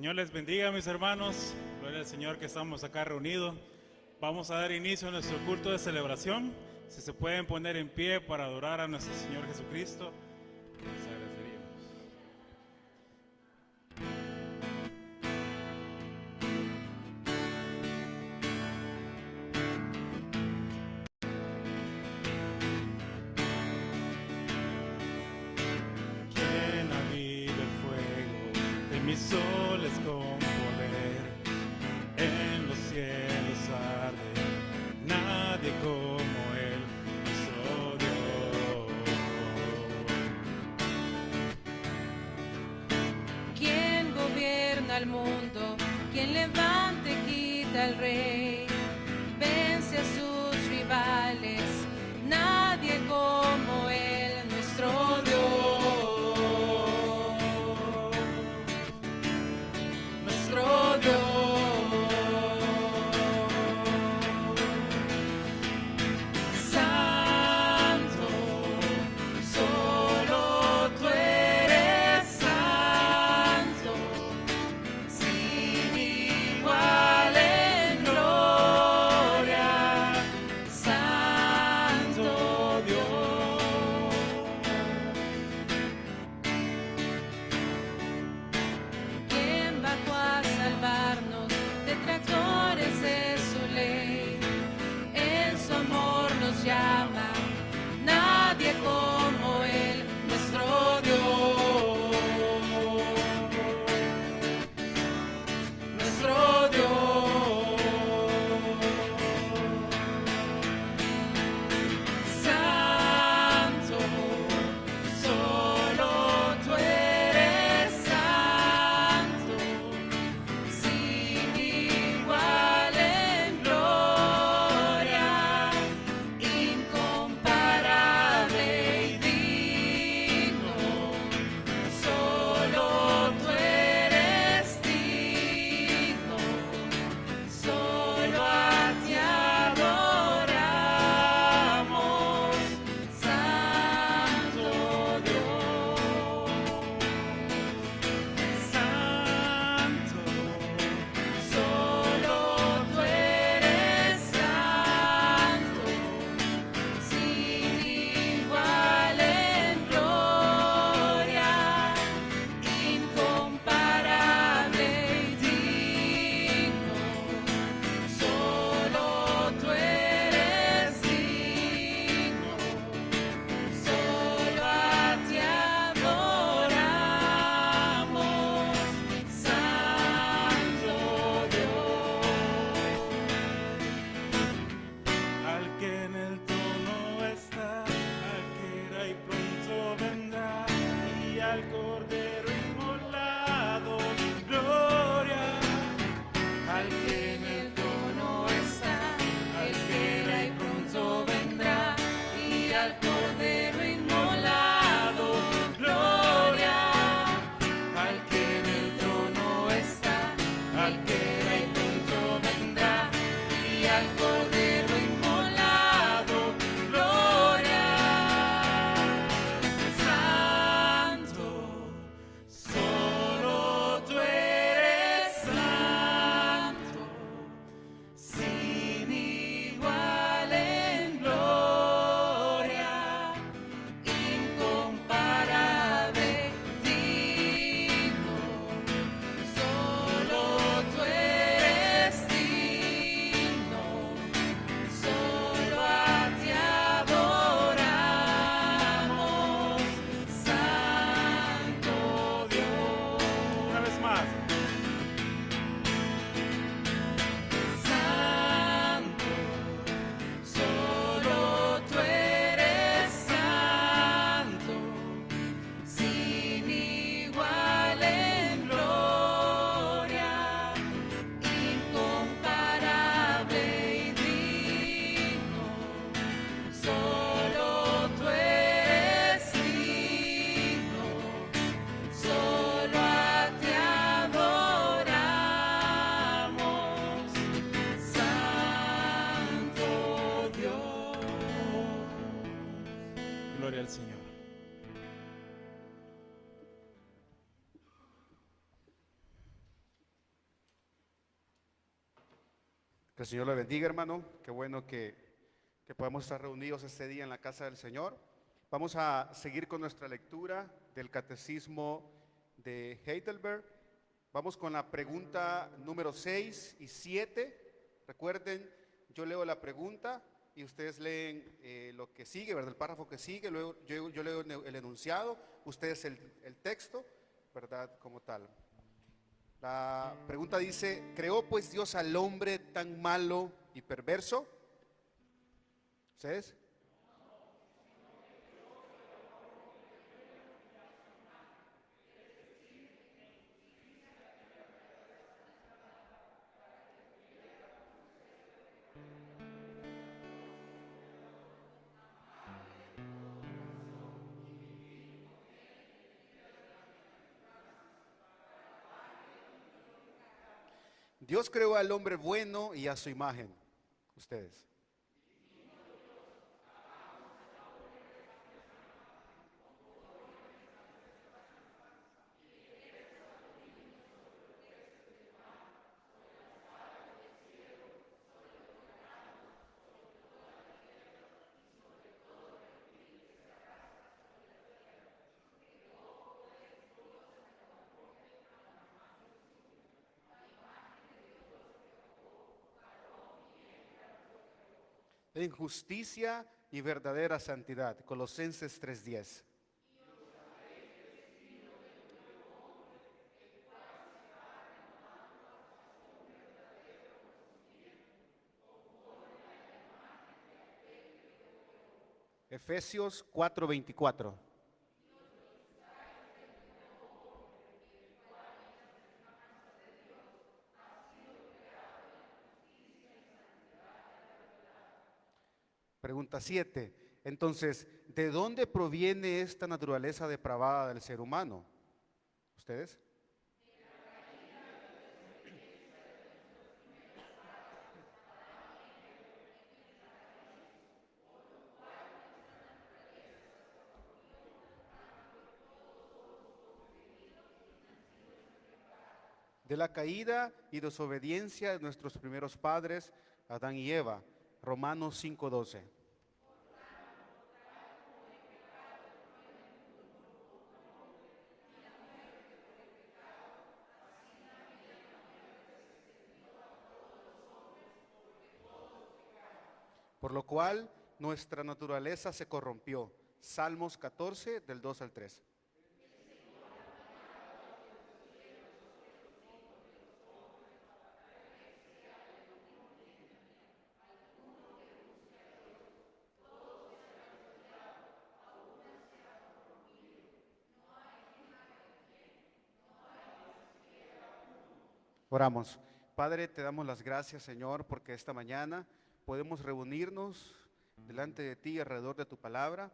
Señor les bendiga, mis hermanos. Gloria al Señor que estamos acá reunidos. Vamos a dar inicio a nuestro culto de celebración. Si se pueden poner en pie para adorar a nuestro Señor Jesucristo, les agradeceríamos. Quien aviva el fuego de mis soles con poder, en los cielos arde, nadie como Él, nuestro Dios. Quien gobierna el mundo, quien levanta y quita el rey, vence a sus rivales, nadie como Él, nuestro Dios. Nuestro Dios. Santo, solo tú eres santo, sin igual en gloria, Santo Dios. Quien bajó a salvarnos, detractores de su ley, en su amor nos llama, nadie como Él, nuestro Dios. Nuestro Dios. Santo, solo tú eres santo, sin igual en gloria, incomparable y digno. Solo tú eres digno, solo a ti adoramos, Santo Dios. Santo, Solo tú eres santo, sin igual en gloria, incomparable y digno. Solo tú eres digno, solo a ti adoramos, Santo Dios. al que en el trono está, al que era y pronto vendrá, y al Cordero inmolado, gloria. Al que en el trono está, el que era y pronto vendrá, y al Cordero inmolado, gloria. Al que en el trono está, el que era y pronto vendrá, y al Cordero inmolado, gloria. Santo, solo tú eres santo, sin igual en gloria, incomparable, digno. Solo tú eres digno, solo a ti adoramos, Santo Dios. una vez más. Santo, solo tú eres santo, sin igual en gloria, incomparable y digno. Solo tú eres digno, solo a ti adoramos, Santo Dios. Gloria al Señor. Que el Señor le bendiga, hermano. Qué bueno que podamos estar reunidos este día en la casa del Señor. Vamos a seguir con nuestra lectura del Catecismo de Heidelberg. Vamos con la pregunta número 6 y 7. Recuerden, yo leo la pregunta y ustedes leen lo que sigue, ¿verdad? El párrafo que sigue. Luego yo leo el enunciado, ustedes el texto, ¿verdad? Como tal. La pregunta dice: ¿creó pues Dios al hombre tan malo y perverso? ¿Ustedes? Dios creó al hombre bueno y a su imagen. Ustedes. En justicia y verdadera santidad. Colosenses 3:10. Efesios 4:24. Pregunta 7. Entonces, ¿de dónde proviene esta naturaleza depravada del ser humano? ¿Ustedes? De la caída y desobediencia de nuestros primeros padres, Adán y Eva. Romanos 5:12. Por lo cual nuestra naturaleza se corrompió. Salmos 14, del 2 al 3. Oramos. Padre, te damos las gracias, Señor, porque esta mañana podemos reunirnos delante de ti alrededor de tu palabra.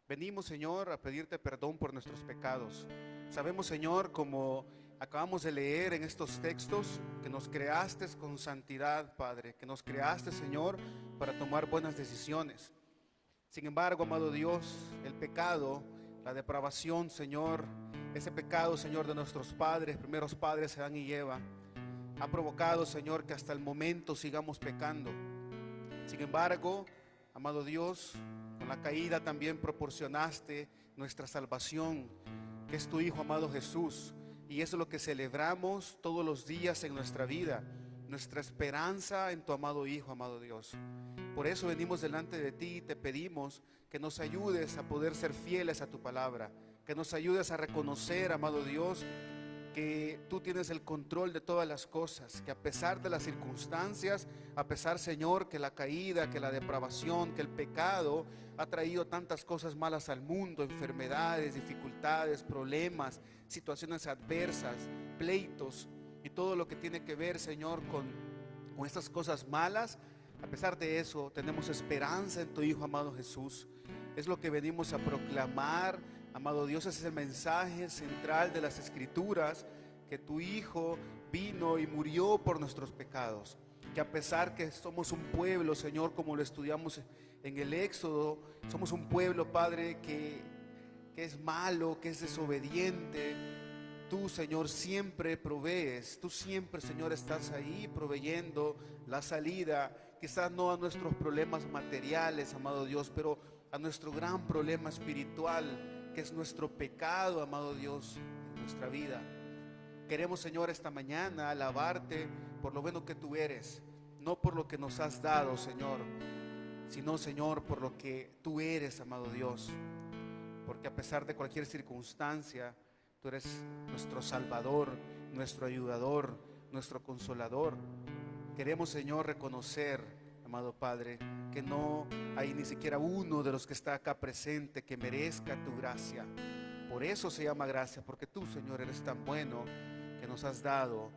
Venimos, Señor, a pedirte perdón por nuestros pecados. Sabemos, Señor, como acabamos de leer en estos textos, que nos creaste con santidad, Padre, que nos creaste, Señor, para tomar buenas decisiones. Sin embargo, amado Dios, el pecado, la depravación, Señor, ese pecado, Señor, de nuestros padres, primeros padres, Adán y Eva, ha provocado, Señor, que hasta el momento sigamos pecando. Sin embargo, amado Dios, con la caída también proporcionaste nuestra salvación, que es tu Hijo amado Jesús, y eso es lo que celebramos todos los días en nuestra vida, nuestra esperanza en tu amado Hijo, amado Dios. Por eso venimos delante de ti y te pedimos que nos ayudes a poder ser fieles a tu palabra, que nos ayudes a reconocer, amado Dios, que tú tienes el control de todas las cosas, que a pesar de las circunstancias, a pesar, Señor, que la caída, que la depravación, que el pecado ha traído tantas cosas malas al mundo, enfermedades, dificultades, problemas, situaciones adversas, pleitos y todo lo que tiene que ver, Señor, con estas cosas malas. A pesar de eso, tenemos esperanza en tu Hijo amado Jesús. Es lo que venimos a proclamar, amado Dios. Ese es el mensaje central de las Escrituras, que tu Hijo vino y murió por nuestros pecados. Que a pesar que somos un pueblo, Señor, como lo estudiamos en el Éxodo, somos un pueblo, Padre, que es malo, que es desobediente, tú, Señor, siempre provees. Tú siempre, Señor, estás ahí proveyendo la salida, quizás no a nuestros problemas materiales, amado Dios, pero a nuestro gran problema espiritual, que es nuestro pecado, amado Dios, en nuestra vida. Queremos, Señor, esta mañana alabarte por lo bueno que tú eres, no por lo que nos has dado, Señor, sino, Señor, por lo que tú eres, amado Dios. Porque a pesar de cualquier circunstancia, tú eres nuestro Salvador, nuestro ayudador, nuestro consolador. Queremos, Señor, reconocer, amado Padre, que no hay ni siquiera uno de los que está acá presente que merezca tu gracia. Por eso se llama gracia, porque tú, Señor, eres tan bueno que nos has dado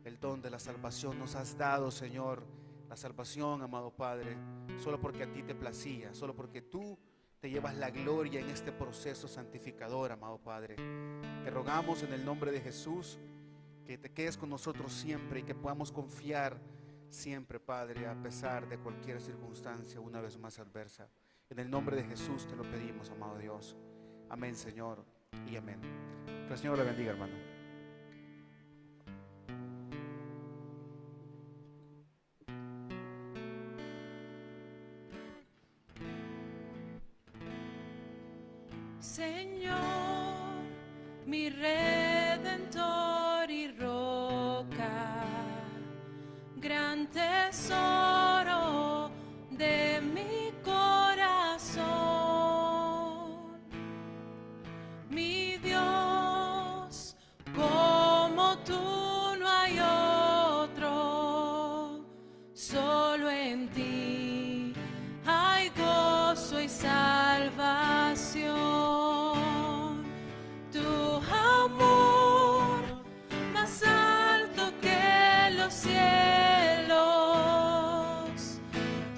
el don de la salvación. Nos has dado, Señor, la salvación, amado Padre, solo porque a ti te placía, solo porque tú te llevas la gloria en este proceso santificador, amado Padre. Te rogamos en el nombre de Jesús que te quedes con nosotros siempre y que podamos confiar siempre, Padre, a pesar de cualquier circunstancia una vez más adversa. En el nombre de Jesús te lo pedimos, amado Dios. Amén, Señor, y amén. Que el Señor le bendiga, hermano. Señor, mi redentor y roca, gran tesoro de mi corazón, mi Dios, como tú no hay otro, solo en ti hay gozo y salvación. Cielos,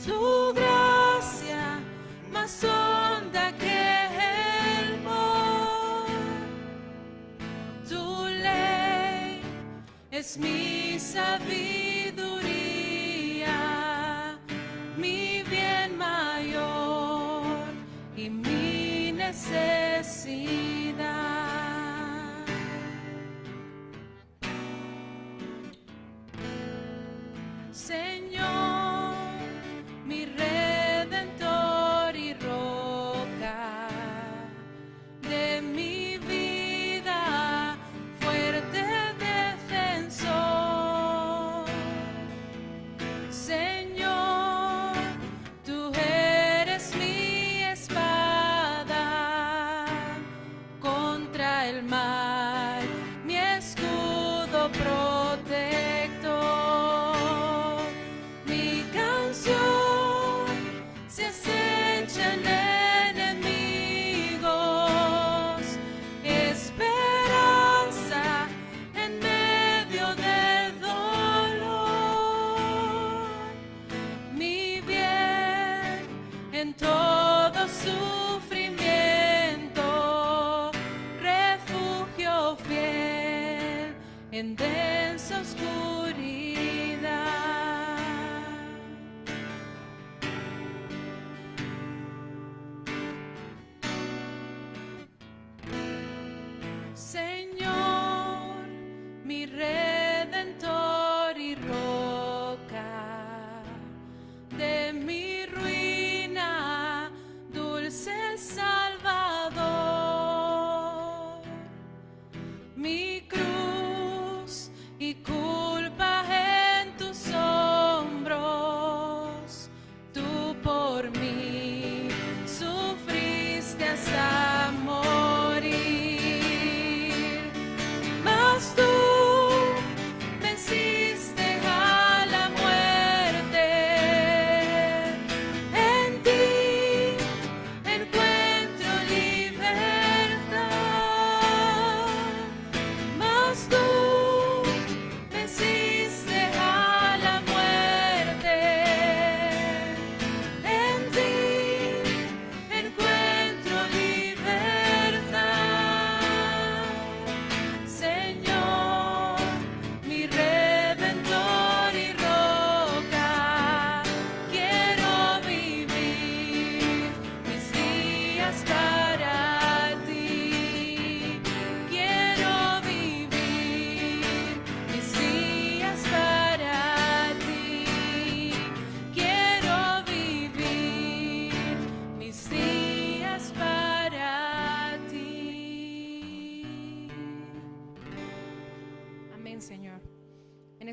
tu gracia más honda que el mar, tu ley es mi sabiduría, mi bien mayor y mi necesidad. Señor, mi redentor y roca de mi vida, fuerte defensor. Señor, tú eres mi espada contra el mal, mi escudo protector. Se acechan enemigos, esperanza en medio del dolor, mi bien en todo sufrimiento, refugio fiel en densa oscuridad. Señor, mi redentor y roca de mi ruina, dulce Salvador, mi cruz y culpa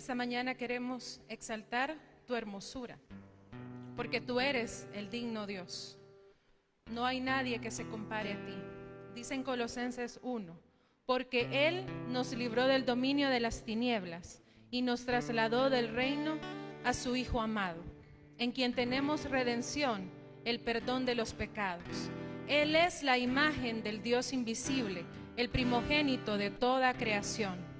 Esta mañana queremos exaltar tu hermosura, porque tú eres el digno Dios. No hay nadie que se compare a ti. Dice en Colosenses 1, porque Él nos libró del dominio de las tinieblas y nos trasladó del reino a su Hijo amado, en quien tenemos redención, el perdón de los pecados. Él es la imagen del Dios invisible, el primogénito de toda creación,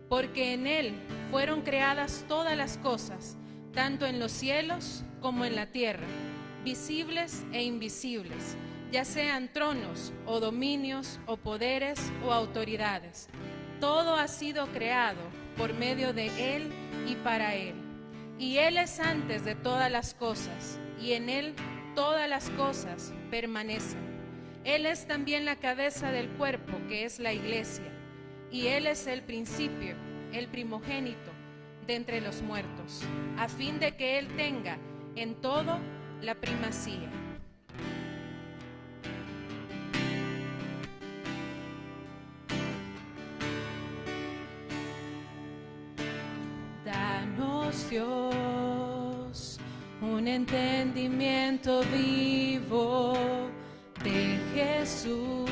porque en Él fueron creadas todas las cosas, tanto en los cielos como en la tierra, visibles e invisibles, ya sean tronos o dominios o poderes o autoridades. Todo ha sido creado por medio de Él y para Él. Y Él es antes de todas las cosas, y en Él todas las cosas permanecen. Él es también la cabeza del cuerpo, que es la iglesia, y Él es el principio, el primogénito de entre los muertos, a fin de que Él tenga en todo la primacía. Danos, Dios, un entendimiento vivo de Jesús,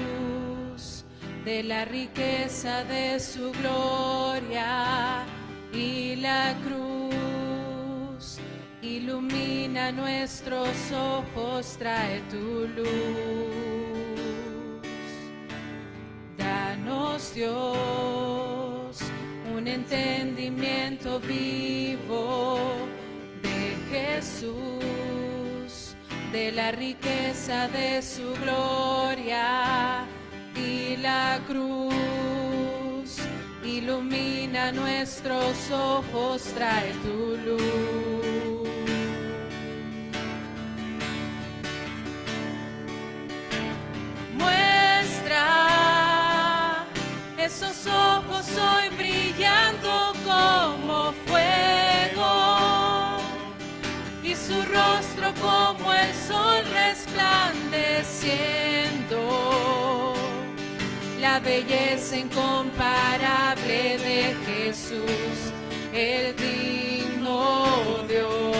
de la riqueza de su gloria y la cruz. Ilumina nuestros ojos, trae tu luz. Danos, Dios, un entendimiento vivo de Jesús, de la riqueza de su gloria y la cruz. Ilumina nuestros ojos, trae tu luz. Muestra esos ojos hoy brillando como fuego, y su rostro como el sol resplandeciendo, la belleza incomparable de Jesús, el digno Dios.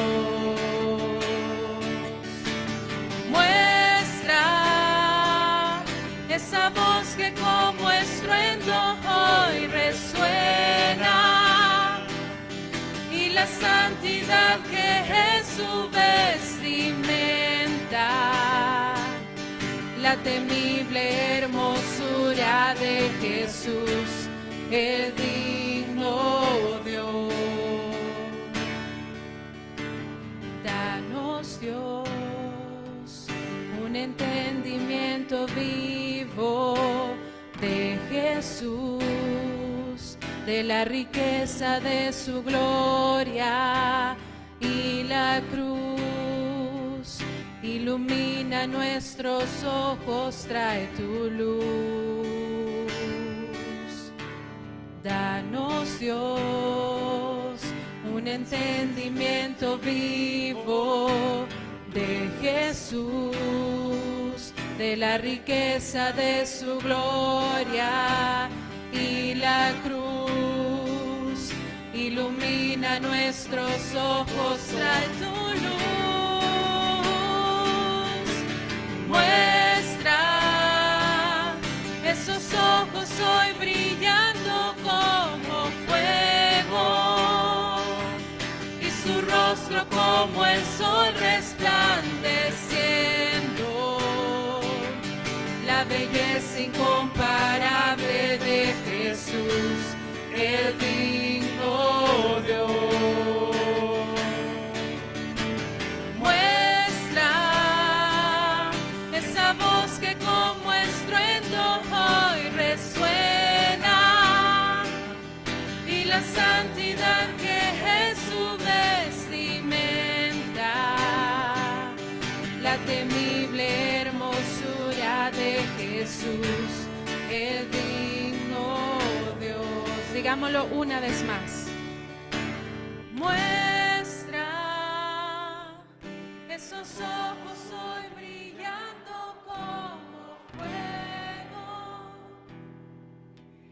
Muestra esa voz que como estruendo hoy resuena, y la santidad que es su vestimenta, la temible hermosura de Jesús, el digno Dios. Danos, Dios, un entendimiento vivo de Jesús, de la riqueza de su gloria y la cruz. Ilumina nuestros ojos, trae tu luz. Danos, Dios, un entendimiento vivo de Jesús, de la riqueza de su gloria y la cruz. Ilumina nuestros ojos, trae tu luz. Muestra esos ojos hoy brillando como fuego, y su rostro como el sol resplandeciendo, la belleza incomparable de Jesús, el digno Dios. Muestra esa voz que como estruendo hoy resuena, y la santidad que es su vestimenta, la temible hermosura de Jesús, el digno Dios. Digámoslo una vez más. Muestra esos ojos hoy brillando como fuego,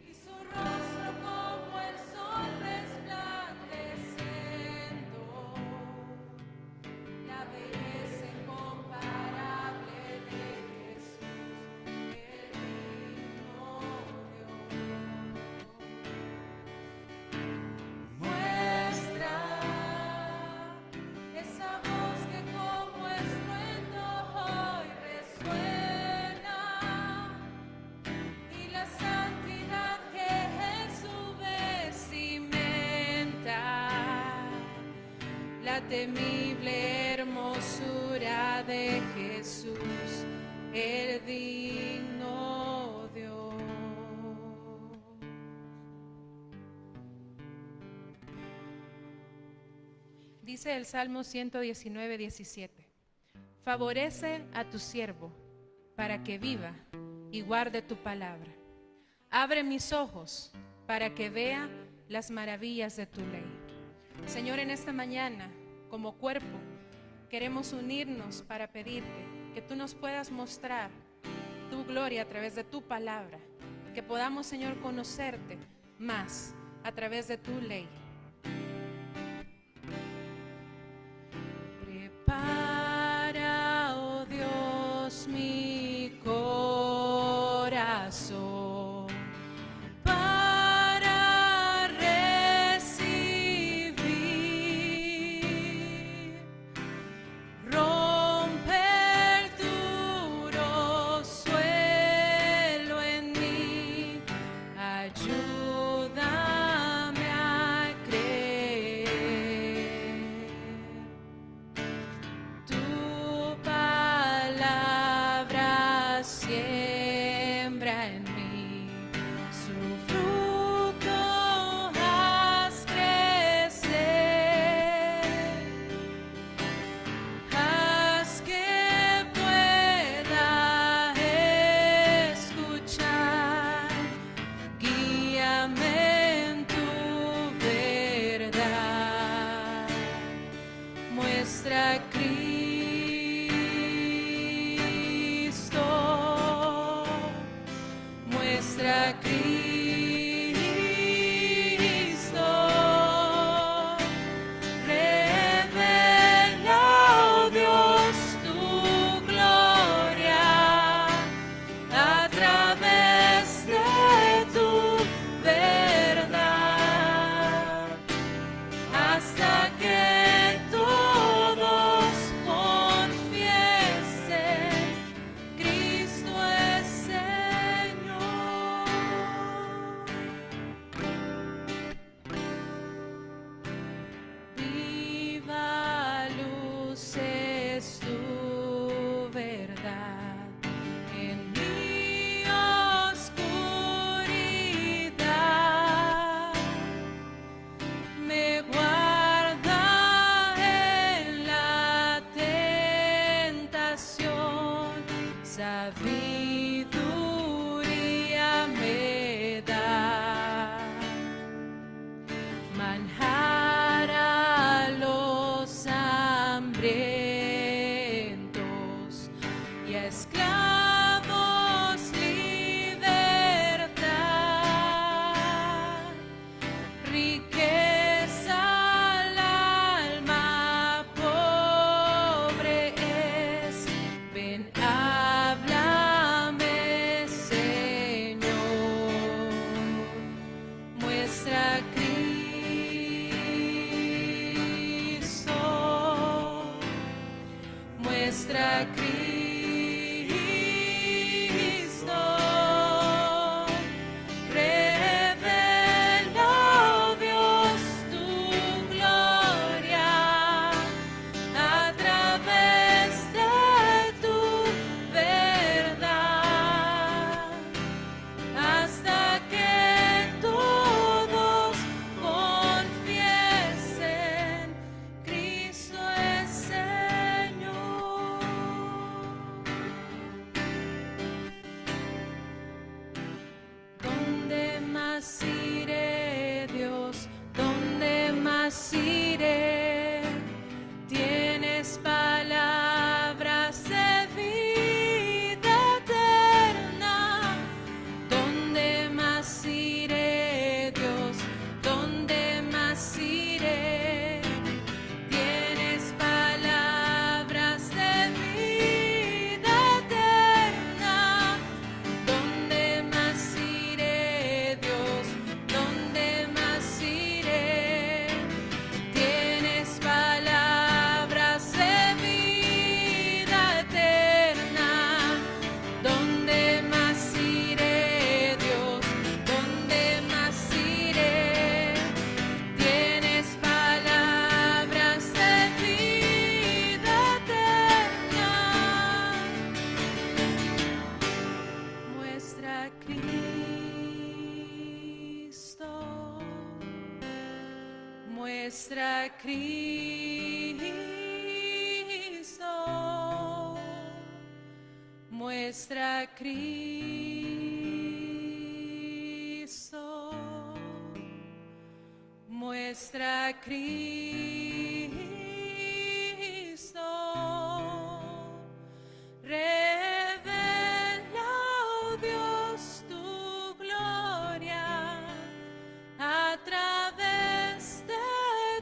y su rostro como el sol resplandeciendo, belleza incomparable de Jesús, el digno Dios. Muestra esa voz que como estruendo hoy resuena, y la santidad que es su vestimenta, la temible hermosura de Jesús, el digno Dios. Dice el Salmo 119, 17: favorece a tu siervo para que viva y guarde tu palabra. Abre mis ojos para que vea las maravillas de tu ley. Señor, en esta mañana, como cuerpo, queremos unirnos para pedirte que tú nos puedas mostrar tu gloria a través de tu palabra, que podamos, Señor, conocerte más a través de tu ley. Prepara, oh Dios, mi corazón para recibir. Rompe el duro suelo en mí, ayúdame a creer. Tu palabra siembra en mí, su fruto haz crecer, haz que pueda escuchar, guíame en tu verdad, muestra a Cristo, muestra a Cristo, revela, oh Dios, tu gloria a través de tu verdad, hasta que todos confiesen, Cristo es Señor. Viva luz es tu verdad en mi oscuridad, me guarda en la tentación, sabiduría me da, manjar a los hambrientos y a esclavos libertad, riqueza al alma pobre es. Ven, háblame, Señor, muestra a Cristo, muestra a Cristo, revela, oh Dios, tu gloria a través de tu verdad, hasta que todos confiesen, Cristo es Señor. muestra Cristo, muestra Cristo, muestra Cristo, revela, oh Dios, tu gloria a través de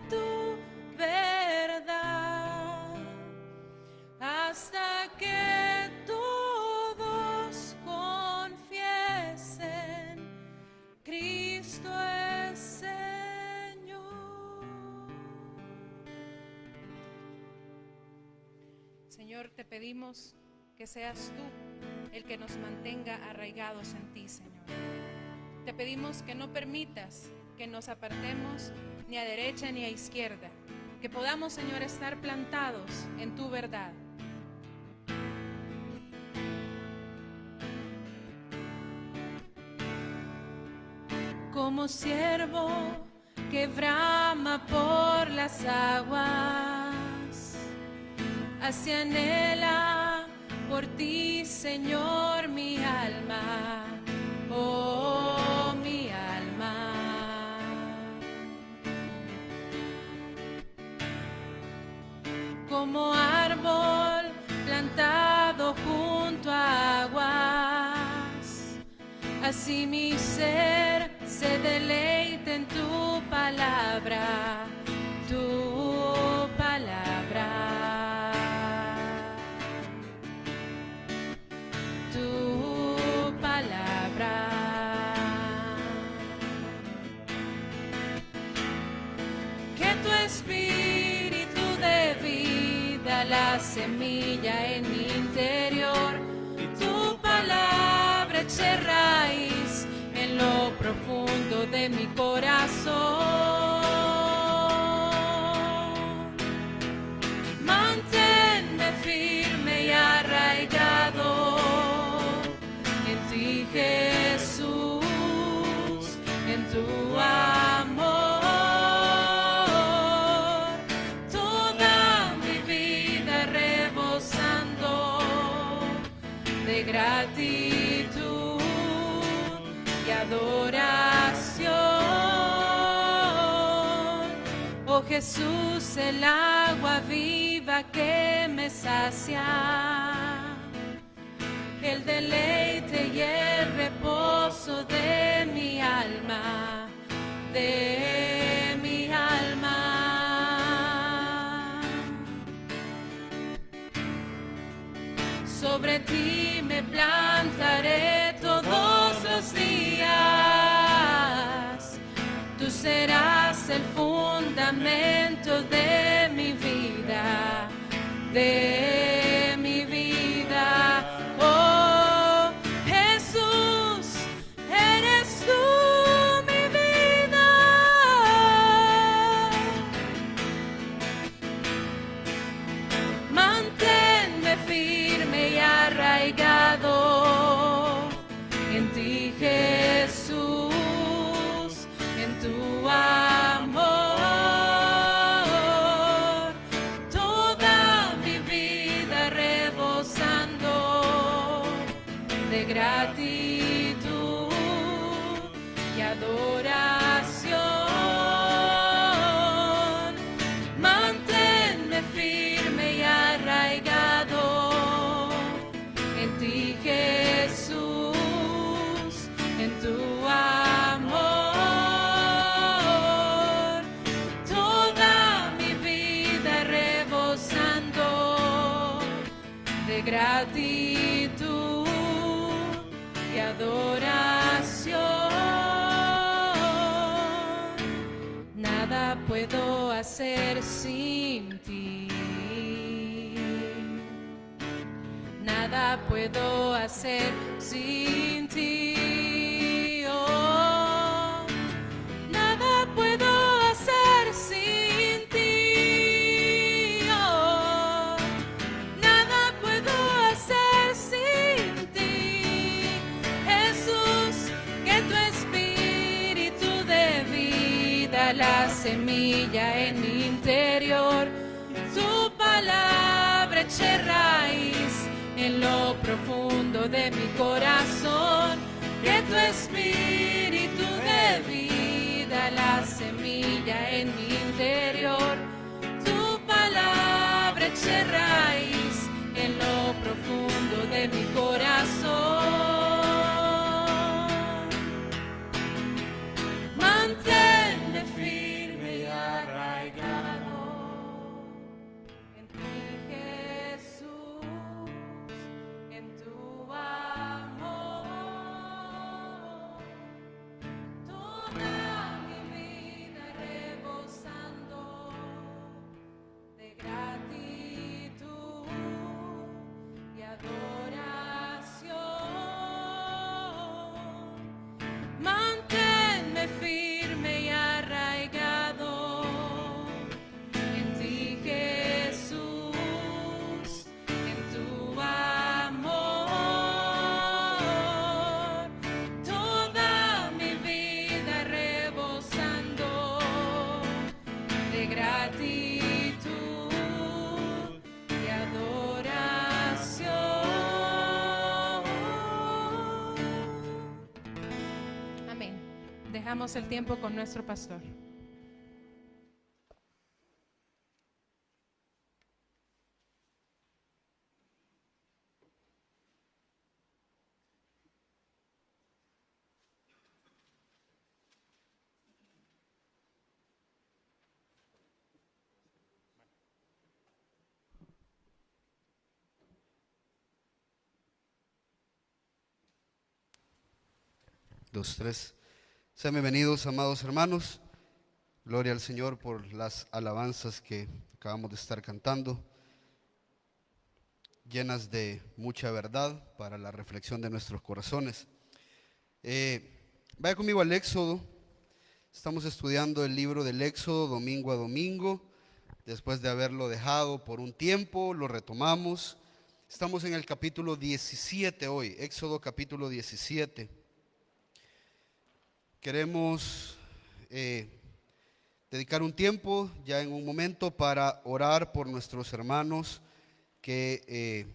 tu verdad, hasta que todos confiesen, Cristo es Señor. Señor, te pedimos que seas tú el que nos mantenga arraigados en ti, Señor. Te pedimos que no permitas que nos apartemos ni a derecha ni a izquierda, que podamos, Señor, estar plantados en tu verdad. Como siervo que brama por las aguas, así anhela por ti, Señor, mi alma, oh mi alma. Como árbol plantado junto a aguas, así mi ser se deleita en tu palabra, tu palabra, tu palabra. Que tu espíritu de vida, la semilla en mi interior, tu palabra eche raíz en lo profundo de mi corazón. Manténme firme y arraigado en ti, Jesús, en tu amor. Toda mi vida rebosando de gratitud y adoración. Oh Jesús, el agua viva que me sacia, el deleite y el reposo de mi alma, de mi alma. Sobre ti me plantaré todos los días. Tú serás el fundamento de mi vida, de mi vida. Oh Jesús, eres tú mi vida. Manténme firme y arraigado en ti, Jesús, en tu amor. Toda mi vida rebosando de gratitud y adoración. Manténme firme y arraigado en ti, Jesús, en tu amor. Toda mi vida rebosando de gratitud y adoración. Nada puedo hacer sin ti. Nada puedo hacer sin ti. Oh, nada puedo hacer sin ti. Oh, nada puedo hacer sin ti. Jesús, que tu espíritu de vida las semilla en mi interior. Tu palabra eche raíz en lo profundo de mi corazón. Que tu espíritu de vida, la semilla en mi interior. Tu palabra eche raíz en lo profundo de mi corazón. Manténme firme y arraigado en ti, Jesús, en tu amor. Toda mi vida rebosando de gratitud y adoración. Manténme firme y arraigado en ti, Jesús, en tu amor. Toda mi vida rebosando de gratitud y adoración. Amén. Dejamos el tiempo con nuestro pastor. Dos, tres. Sean bienvenidos, amados hermanos. Gloria al Señor por las alabanzas que acabamos de estar cantando, llenas de mucha verdad para la reflexión de nuestros corazones. Vaya conmigo al Éxodo. Estamos estudiando el libro del Éxodo domingo a domingo. Después de haberlo dejado por un tiempo, lo retomamos. Estamos en el capítulo 17 hoy, Éxodo capítulo 17. Queremos dedicar un tiempo ya en un momento para orar por nuestros hermanos que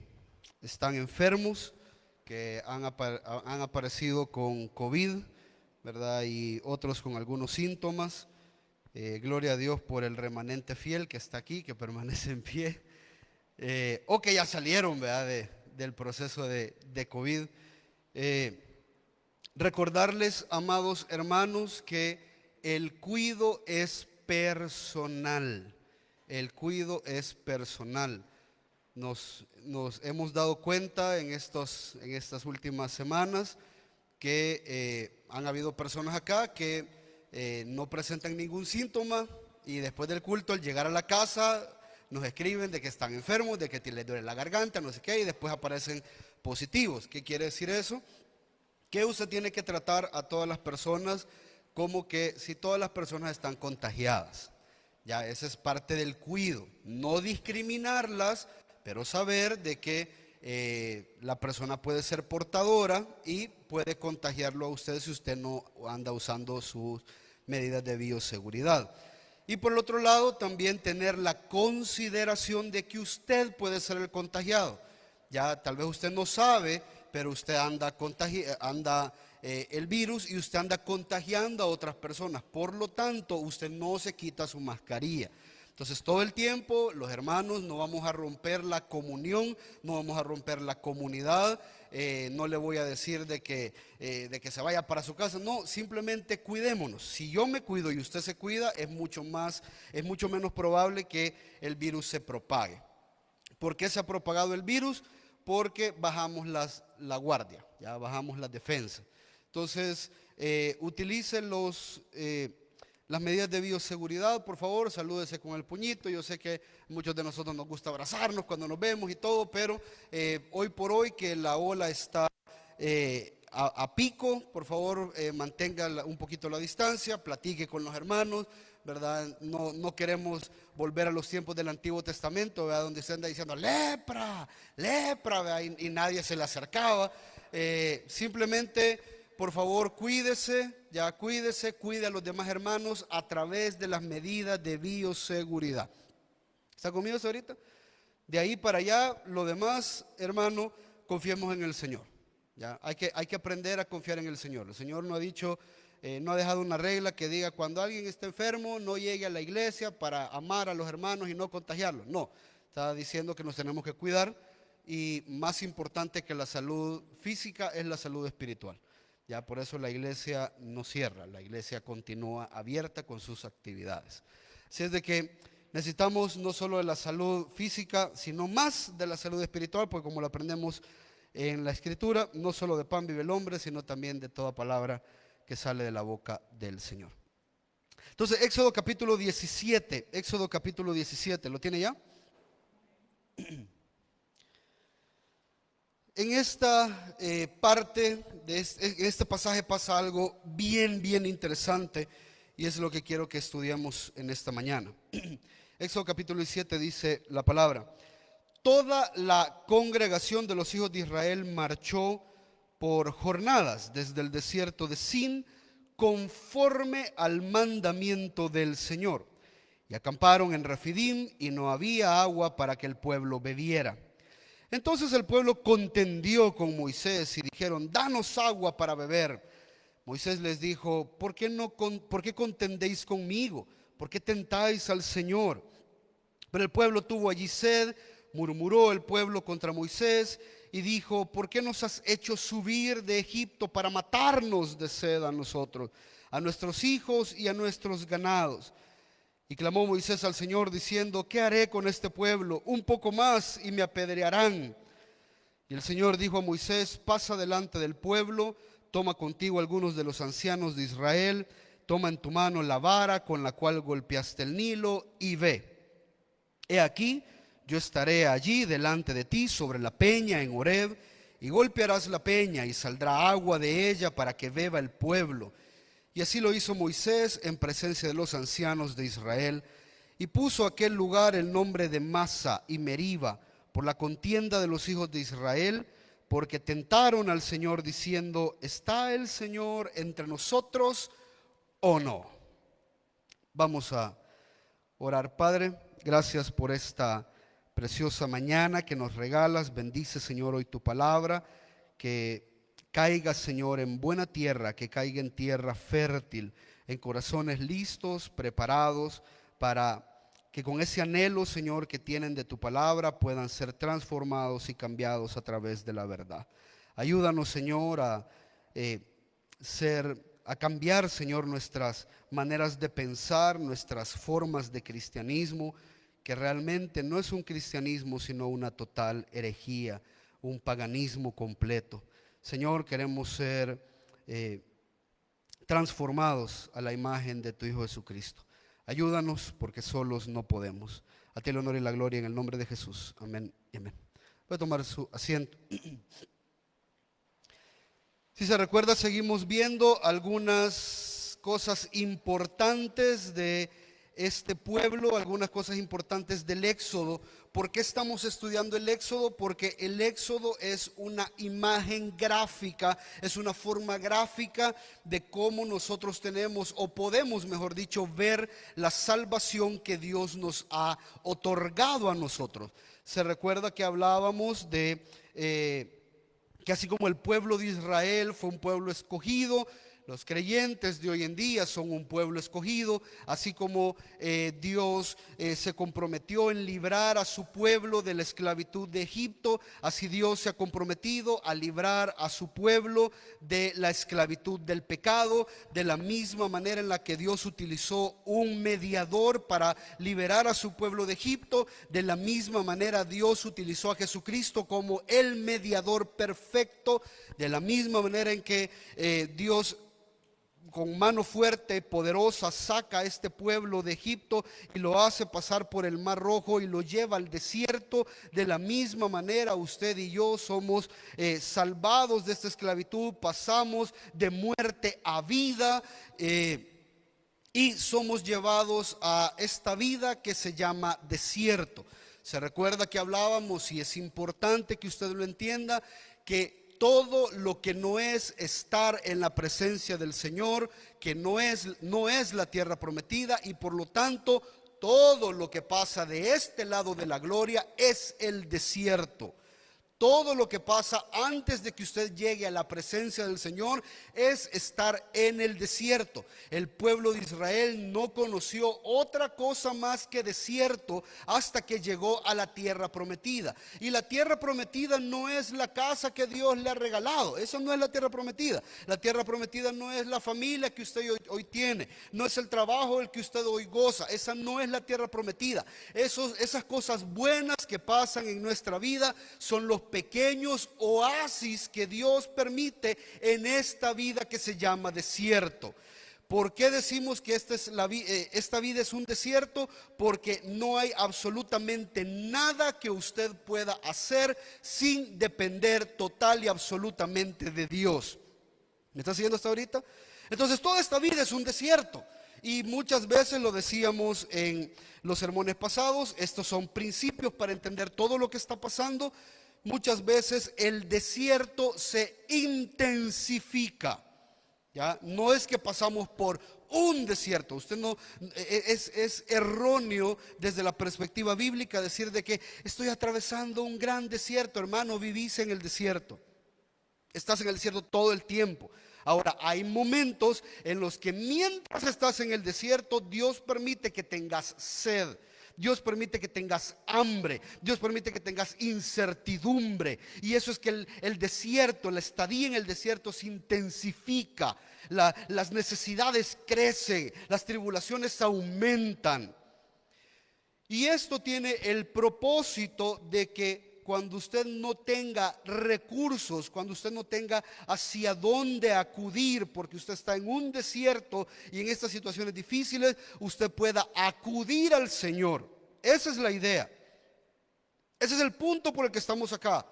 están enfermos, que han aparecido con COVID, ¿verdad? Y otros con algunos síntomas. Gloria a Dios por el remanente fiel que está aquí, que permanece en pie, o que ya salieron, ¿verdad? Del proceso de COVID. Recordarles, amados hermanos, que el cuidado es personal. El cuidado es personal. Nos hemos dado cuenta en estas últimas semanas que han habido personas acá que no presentan ningún síntoma y después del culto, al llegar a la casa, nos escriben de que están enfermos, de que les duele la garganta, no sé qué, y después aparecen positivos. ¿Qué quiere decir eso? Que usted tiene que tratar a todas las personas como que si todas las personas están contagiadas. Ya, esa es parte del cuidado. No discriminarlas, pero saber de que la persona puede ser portadora y puede contagiarlo a usted si usted no anda usando sus medidas de bioseguridad. Y por el otro lado, también tener la consideración de que usted puede ser el contagiado. Ya, tal vez usted no sabe, pero usted anda el virus y usted anda contagiando a otras personas. Por lo tanto, usted no se quita su mascarilla. Entonces, todo el tiempo, los hermanos, no vamos a romper la comunión, no vamos a romper la comunidad. No le voy a decir de que se vaya para su casa. No, simplemente cuidémonos. Si yo me cuido y usted se cuida, es mucho menos probable que el virus se propague. ¿Por qué se ha propagado el virus? Porque bajamos la guardia, ya bajamos la defensa. Entonces, utilicen las medidas de bioseguridad, por favor, salúdese con el puñito. Yo sé que muchos de nosotros nos gusta abrazarnos cuando nos vemos y todo, pero hoy por hoy que la ola está a pico, por favor, mantenga un poquito la distancia, platique con los hermanos, ¿verdad? No queremos volver a los tiempos del Antiguo Testamento, ¿verdad? Donde se anda diciendo lepra, ¿verdad? Y nadie se le acercaba. Simplemente, por favor, cuídese. ya cuídese, cuide a los demás hermanos a través de las medidas de bioseguridad. ¿Está conmigo hasta ahorita? De ahí para allá, lo demás, hermano, confiemos en el Señor. ¿Ya? Hay que aprender a confiar en el Señor. El Señor no ha dicho, no ha dejado una regla que diga cuando alguien está enfermo no llegue a la iglesia para amar a los hermanos y no contagiarlos. No, está diciendo que nos tenemos que cuidar, y más importante que la salud física es la salud espiritual. Ya por eso la iglesia no cierra, la iglesia continúa abierta con sus actividades. Así es de que necesitamos no solo de la salud física, sino más de la salud espiritual, porque como lo aprendemos en la Escritura, no solo de pan vive el hombre, sino también de toda palabra que sale de la boca del Señor. Entonces, Éxodo capítulo 17, ¿lo tiene ya? En esta parte, en este pasaje pasa algo bien interesante, y es lo que quiero que estudiemos en esta mañana. Éxodo capítulo 17 dice la palabra: toda la congregación de los hijos de Israel marchó por jornadas desde el desierto de Sin, conforme al mandamiento del Señor, y acamparon en Refidim, y no había agua para que el pueblo bebiera. Entonces el pueblo contendió con Moisés y dijeron: danos agua para beber. Moisés les dijo: ¿por qué contendéis conmigo? ¿Por qué tentáis al Señor? Pero el pueblo tuvo allí sed. Murmuró el pueblo contra Moisés y dijo: ¿por qué nos has hecho subir de Egipto para matarnos de sed a nosotros, a nuestros hijos y a nuestros ganados? Y clamó Moisés al Señor diciendo: ¿qué haré con este pueblo? Un poco más y me apedrearán. Y el Señor dijo a Moisés: pasa delante del pueblo, toma contigo algunos de los ancianos de Israel, toma en tu mano la vara con la cual golpeaste el Nilo y ve. He aquí, yo estaré allí delante de ti sobre la peña en Horeb, y golpearás la peña y saldrá agua de ella para que beba el pueblo. Y así lo hizo Moisés en presencia de los ancianos de Israel, y puso a aquel lugar el nombre de Masa y Meriba, por la contienda de los hijos de Israel, porque tentaron al Señor diciendo: ¿está el Señor entre nosotros o no? Vamos a orar. Padre, gracias por esta preciosa mañana que nos regalas. Bendice, Señor, hoy tu palabra, que caiga, Señor, en buena tierra, que caiga en tierra fértil, en corazones listos, preparados, para que con ese anhelo, Señor, que tienen de tu palabra, puedan ser transformados y cambiados a través de la verdad. Ayúdanos, Señor, a cambiar, Señor, nuestras maneras de pensar, nuestras formas de cristianismo, que realmente no es un cristianismo, sino una total herejía, un paganismo completo. Señor, queremos ser transformados a la imagen de tu Hijo Jesucristo. Ayúdanos, porque solos no podemos. A ti el honor y la gloria en el nombre de Jesús. Amén y amén. Voy a tomar su asiento. Si se recuerda, seguimos viendo algunas cosas importantes de este pueblo, algunas cosas importantes del Éxodo. ¿Por qué estamos estudiando el Éxodo? Porque el Éxodo es una imagen gráfica, es una forma gráfica de cómo nosotros tenemos, o podemos, mejor dicho, ver la salvación que Dios nos ha otorgado a nosotros. Se recuerda que hablábamos de que así como el pueblo de Israel fue un pueblo escogido, los creyentes de hoy en día son un pueblo escogido, así como Dios se comprometió en librar a su pueblo de la esclavitud de Egipto, así Dios se ha comprometido a librar a su pueblo de la esclavitud del pecado, de la misma manera en la que Dios utilizó un mediador para liberar a su pueblo de Egipto. De la misma manera Dios utilizó a Jesucristo como el mediador perfecto, de la misma manera en que Dios con mano fuerte, poderosa, saca a este pueblo de Egipto y lo hace pasar por el Mar Rojo y lo lleva al desierto. De la misma manera usted y yo somos salvados de esta esclavitud, pasamos de muerte a vida y somos llevados a esta vida que se llama desierto. Se recuerda que hablábamos, y es importante que usted lo entienda, que todo lo que no es estar en la presencia del Señor, que no es la tierra prometida, y por lo tanto todo lo que pasa de este lado de la gloria es el desierto. Todo lo que pasa antes de que usted llegue a la presencia del Señor es estar en el desierto. El pueblo de Israel no conoció otra cosa más que desierto hasta que llegó a la tierra prometida. Y la tierra prometida no es la casa que Dios le ha regalado. Eso no es la tierra prometida. La tierra prometida no es la familia que usted hoy tiene. No es el trabajo el que usted hoy goza. Esa no es la tierra prometida. Esas cosas buenas que pasan en nuestra vida son los pequeños oasis que Dios permite en esta vida que se llama desierto. ¿Por qué decimos que esta vida es un desierto? Porque no hay absolutamente nada que usted pueda hacer sin depender total y absolutamente de Dios. ¿Me está siguiendo hasta ahorita? Entonces toda esta vida es un desierto. Y muchas veces lo decíamos en los sermones pasados, estos son principios para entender todo lo que está pasando. Muchas veces el desierto se intensifica. ¿Ya? No es que pasamos por un desierto. Usted no es erróneo desde la perspectiva bíblica decir de que estoy atravesando un gran desierto. Hermano, vivís en el desierto. Estás en el desierto todo el tiempo. Ahora, hay momentos en los que mientras estás en el desierto, Dios permite que tengas sed. Dios permite que tengas hambre. Dios permite que tengas incertidumbre. Y eso es que el desierto, la estadía en el desierto se intensifica. Las necesidades crecen. Las tribulaciones aumentan. Y esto tiene el propósito de que cuando usted no tenga recursos, cuando usted no tenga hacia dónde acudir, porque usted está en un desierto y en estas situaciones difíciles, usted pueda acudir al Señor. Esa es la idea. Ese es el punto por el que estamos acá.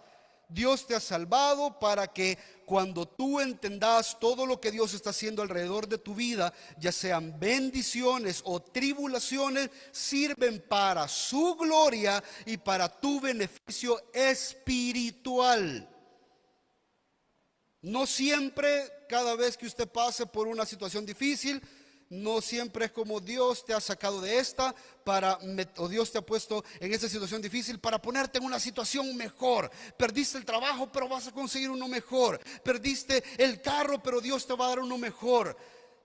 Dios te ha salvado para que cuando tú entendas todo lo que Dios está haciendo alrededor de tu vida, ya sean bendiciones o tribulaciones, sirven para su gloria y para tu beneficio espiritual. No siempre, cada vez que usted pase por una situación difícil, no siempre es como Dios te ha sacado de esta o Dios te ha puesto en esa situación difícil para ponerte en una situación mejor. Perdiste el trabajo, pero vas a conseguir uno mejor. Perdiste el carro, pero Dios te va a dar uno mejor.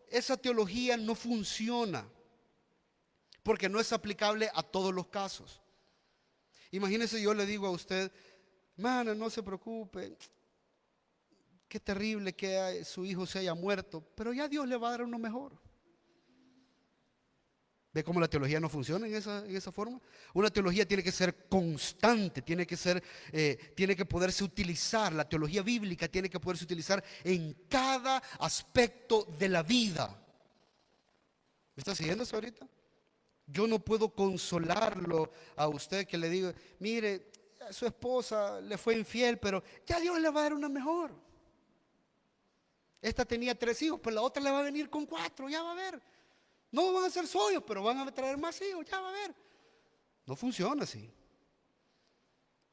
Esa teología no funciona porque no es aplicable a todos los casos. Imagínese, yo le digo a usted, hermana, no se preocupe, qué terrible que su hijo se haya muerto, pero ya Dios le va a dar uno mejor. ¿Ve cómo la teología no funciona en esa forma? Una teología tiene que ser constante, tiene que poderse utilizar. La teología bíblica tiene que poderse utilizar en cada aspecto de la vida. ¿Me está siguiendo eso ahorita? Yo no puedo consolarlo a usted que le diga, mire, a su esposa le fue infiel, pero ya Dios le va a dar una mejor. Esta tenía 3 hijos, pero la otra le va a venir con 4, ya va a ver. No van a ser suyos, pero van a traer más hijos, ya va a ver. No funciona así.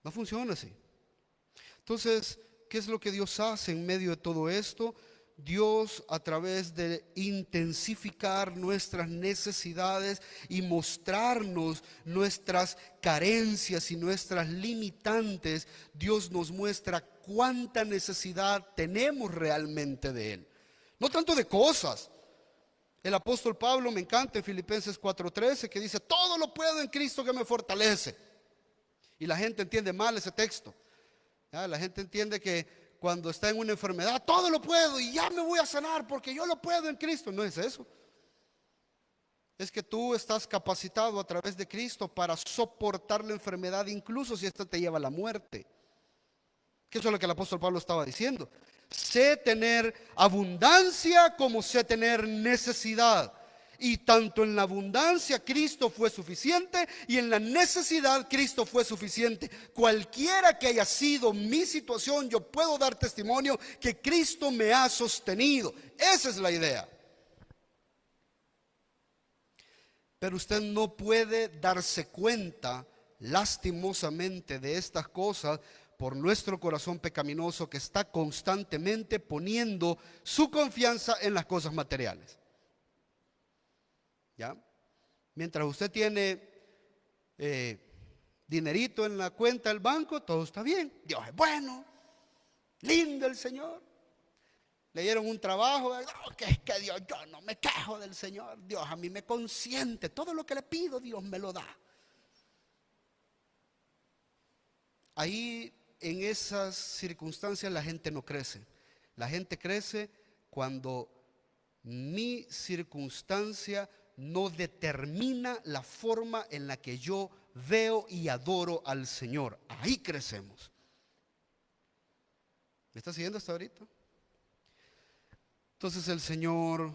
No funciona así. Entonces, ¿qué es lo que Dios hace en medio de todo esto? Dios, a través de intensificar nuestras necesidades y mostrarnos nuestras carencias y nuestras limitantes, Dios nos muestra cuánta necesidad tenemos realmente de Él. No tanto de cosas. El apóstol Pablo, me encanta en Filipenses 4:13, que dice, todo lo puedo en Cristo que me fortalece. Y la gente entiende mal ese texto. ¿Ya? La gente entiende que cuando está en una enfermedad, todo lo puedo y ya me voy a sanar porque yo lo puedo en Cristo. No es eso. Es que tú estás capacitado a través de Cristo para soportar la enfermedad, incluso si esta te lleva a la muerte. Que eso es lo que el apóstol Pablo estaba diciendo. Sé tener abundancia como sé tener necesidad. Y tanto en la abundancia Cristo fue suficiente y en la necesidad Cristo fue suficiente. Cualquiera que haya sido mi situación, yo puedo dar testimonio que Cristo me ha sostenido. Esa es la idea. Pero usted no puede darse cuenta lastimosamente de estas cosas por nuestro corazón pecaminoso que está constantemente poniendo su confianza en las cosas materiales. ¿Ya? Mientras usted tiene dinerito en la cuenta del banco, todo está bien. Dios es bueno, lindo el Señor. Le dieron un trabajo, no, que es que Dios, yo no me quejo del Señor. Dios a mí me consiente, todo lo que le pido Dios me lo da. Ahí en esas circunstancias la gente no crece. La gente crece cuando mi circunstancia no determina la forma en la que yo veo y adoro al Señor. Ahí crecemos. ¿Me está siguiendo hasta ahorita? Entonces el Señor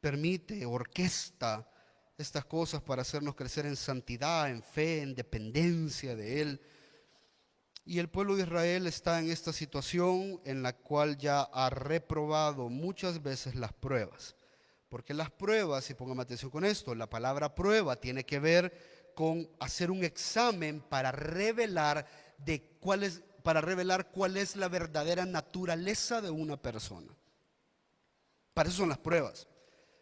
permite, orquesta estas cosas para hacernos crecer en santidad, en fe, en dependencia de Él. Y el pueblo de Israel está en esta situación en la cual ya ha reprobado muchas veces las pruebas. Porque las pruebas, y póngame atención con esto, la palabra prueba tiene que ver con hacer un examen para revelar cuál es la verdadera naturaleza de una persona. Para eso son las pruebas.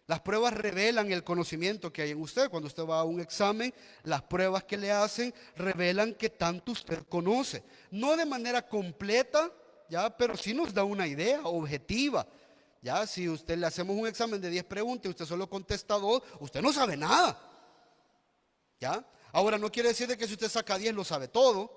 Las pruebas revelan el conocimiento que hay en usted. Cuando usted va a un examen, las pruebas que le hacen revelan qué tanto usted conoce. No de manera completa, ¿ya? Pero sí nos da una idea objetiva. ¿Ya? Si usted le hacemos un examen de 10 preguntas y usted solo contesta 2, usted no sabe nada. ¿Ya? Ahora no quiere decir de que si usted saca 10 lo sabe todo,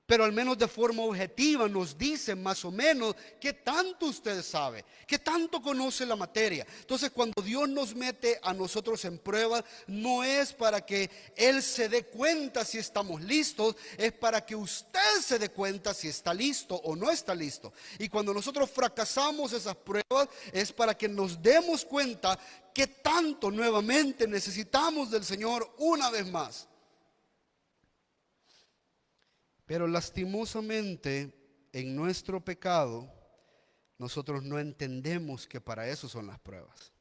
pero al menos de forma objetiva nos dice más o menos qué tanto usted sabe, qué tanto conoce la materia. Entonces cuando Dios nos mete a nosotros en pruebas, no es para que Él se dé cuenta si estamos listos, es para que usted se dé cuenta si está listo o no está listo. Y cuando nosotros fracasamos esas pruebas, es para que nos demos cuenta qué tanto nuevamente necesitamos del Señor una vez más. Pero lastimosamente en nuestro pecado nosotros no entendemos que para eso son las pruebas.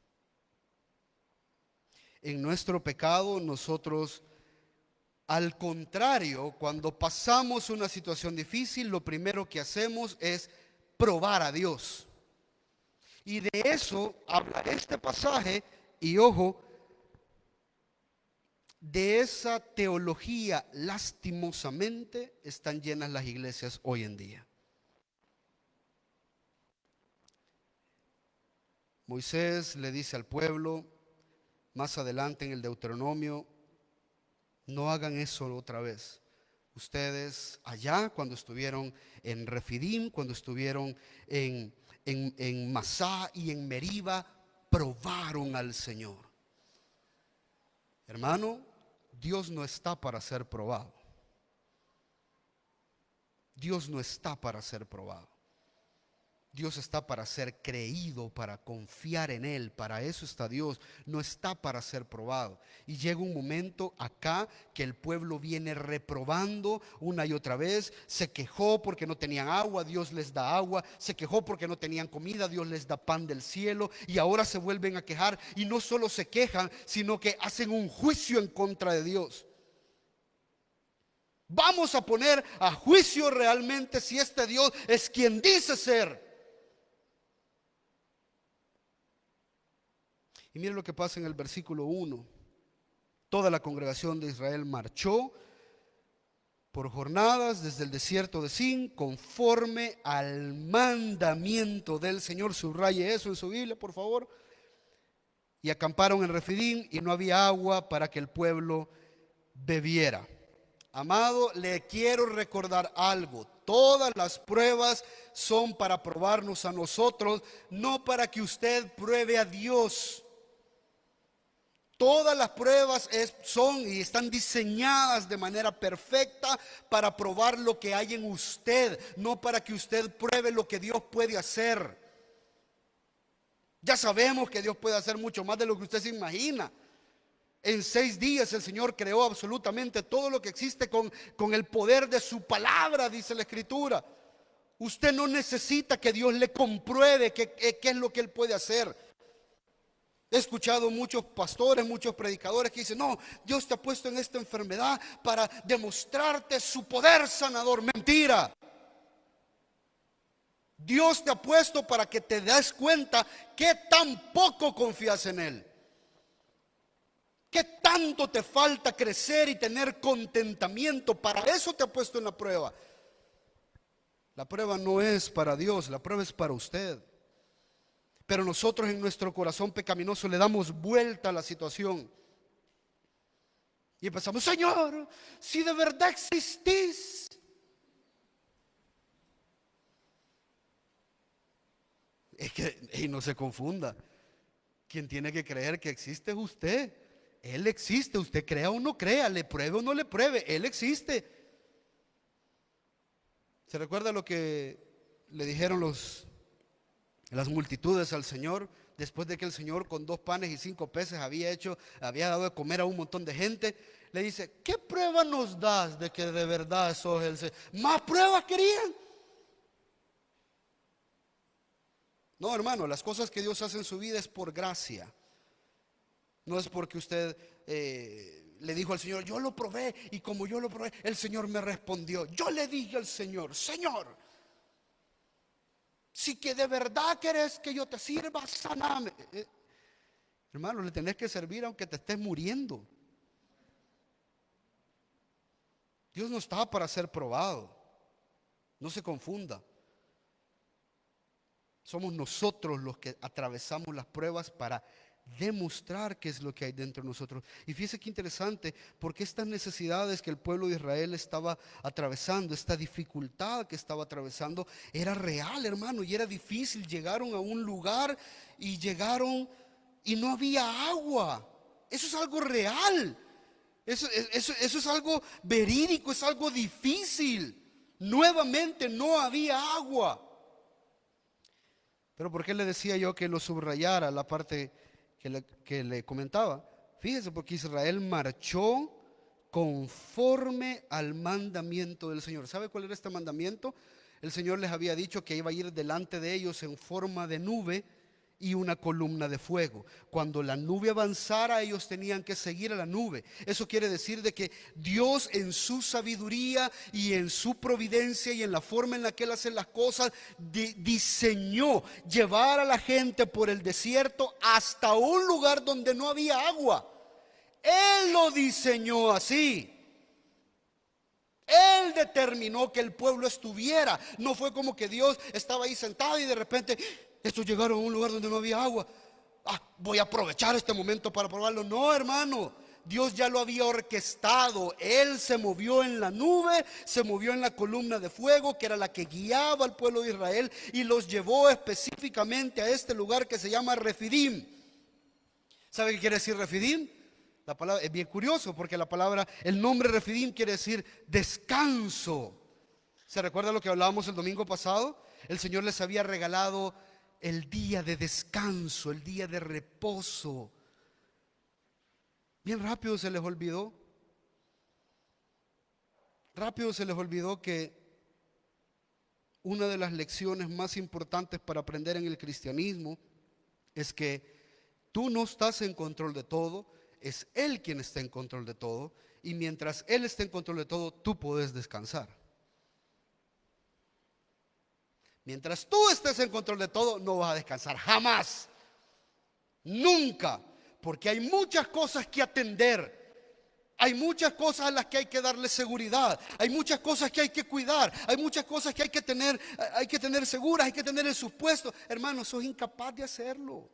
En nuestro pecado nosotros, al contrario, cuando pasamos una situación difícil, lo primero que hacemos es probar a Dios. Y de eso habla este pasaje y ojo, de esa teología lastimosamente están llenas las iglesias hoy en día. Moisés le dice al pueblo, más adelante en el Deuteronomio, no hagan eso otra vez. Ustedes allá cuando estuvieron en Refidim, cuando estuvieron en Masá y en Meriba, probaron al Señor. Hermano, Dios no está para ser probado. Dios no está para ser probado. Dios está para ser creído, para confiar en Él. Para eso está Dios. No está para ser probado. Y llega un momento acá que el pueblo viene reprobando una y otra vez. Se quejó porque no tenían agua, Dios les da agua. Se quejó porque no tenían comida, Dios les da pan del cielo. Y ahora se vuelven a quejar. Y no solo se quejan, sino que hacen un juicio en contra de Dios. Vamos a poner a juicio realmente si este Dios es quien dice ser. Y miren lo que pasa en el versículo 1. Toda la congregación de Israel marchó por jornadas desde el desierto de Sin, conforme al mandamiento del Señor. Subraye eso en su Biblia, por favor. Y acamparon en Refidim y no había agua para que el pueblo bebiera. Amado, le quiero recordar algo. Todas las pruebas son para probarnos a nosotros, no para que usted pruebe a Dios. Todas las pruebas son y están diseñadas de manera perfecta para probar lo que hay en usted, no para que usted pruebe lo que Dios puede hacer. Ya sabemos que Dios puede hacer mucho más de lo que usted se imagina. En 6 días el Señor creó absolutamente todo lo que existe con el poder de su palabra, dice la Escritura. Usted no necesita que Dios le compruebe qué es lo que Él puede hacer. He escuchado muchos pastores, muchos predicadores que dicen: no, Dios te ha puesto en esta enfermedad para demostrarte su poder sanador. Mentira. Dios te ha puesto para que te des cuenta que tan poco confías en Él. ¿Qué tanto te falta crecer y tener contentamiento? Para eso te ha puesto en la prueba. La prueba no es para Dios, la prueba es para usted. Pero nosotros en nuestro corazón pecaminoso le damos vuelta a la situación. Y empezamos: Señor, si de verdad existís. Es que, y no se confunda, quien tiene que creer que existe es usted. Él existe, usted crea o no crea, le pruebe o no le pruebe, Él existe. ¿Se recuerda lo que le dijeron las multitudes al Señor después de que el Señor con 2 panes y 5 peces había dado de comer a un montón de gente? Le dice: ¿qué prueba nos das de que de verdad sos el Señor? ¿Más pruebas querían? No, hermano, las cosas que Dios hace en su vida es por gracia. No es porque usted le dijo al Señor: yo lo probé, y como yo lo probé, el Señor me respondió. Yo le dije al Señor: Señor, si que de verdad querés que yo te sirva, saname. Hermano, le tenés que servir aunque te estés muriendo. Dios no está para ser probado. No se confunda. Somos nosotros los que atravesamos las pruebas para demostrar qué es lo que hay dentro de nosotros. Y fíjese qué interesante, porque estas necesidades que el pueblo de Israel estaba atravesando, esta dificultad que estaba atravesando, era real, hermano, y era difícil. Llegaron a un lugar y no había agua. Eso es algo real. Eso es algo verídico, es algo difícil. Nuevamente no había agua. Pero ¿por qué le decía yo que lo subrayara la parte que le comentaba? Fíjese, porque Israel marchó conforme al mandamiento del Señor. ¿Sabe cuál era este mandamiento? El Señor les había dicho que iba a ir delante de ellos en forma de nube y una columna de fuego. Cuando la nube avanzara, ellos tenían que seguir a la nube. Eso quiere decir de que Dios, en su sabiduría y en su providencia y en la forma en la que Él hace las cosas, diseñó llevar a la gente por el desierto hasta un lugar donde no había agua. Él lo diseñó así. Él determinó que el pueblo estuviera. No fue como que Dios estaba ahí sentado y de repente: estos llegaron a un lugar donde no había agua. Voy a aprovechar este momento para probarlo. No, hermano, Dios ya lo había orquestado. Él se movió en la nube, se movió en la columna de fuego, que era la que guiaba al pueblo de Israel, y los llevó específicamente a este lugar que se llama Refidim. ¿Sabe qué quiere decir Refidim? La palabra es bien curioso, porque el nombre Refidim quiere decir descanso. ¿Se recuerda lo que hablábamos el domingo pasado? El Señor les había regalado el día de descanso, el día de reposo. Bien rápido se les olvidó. Rápido se les olvidó que una de las lecciones más importantes para aprender en el cristianismo es que tú no estás en control de todo, es Él quien está en control de todo, y mientras Él esté en control de todo, tú puedes descansar. Mientras tú estés en control de todo, no vas a descansar jamás, nunca, porque hay muchas cosas que atender, hay muchas cosas a las que hay que darle seguridad, hay muchas cosas que hay que cuidar, hay muchas cosas que hay que tener seguras, hay que tener en sus puestos. Hermano, sos incapaz de hacerlo.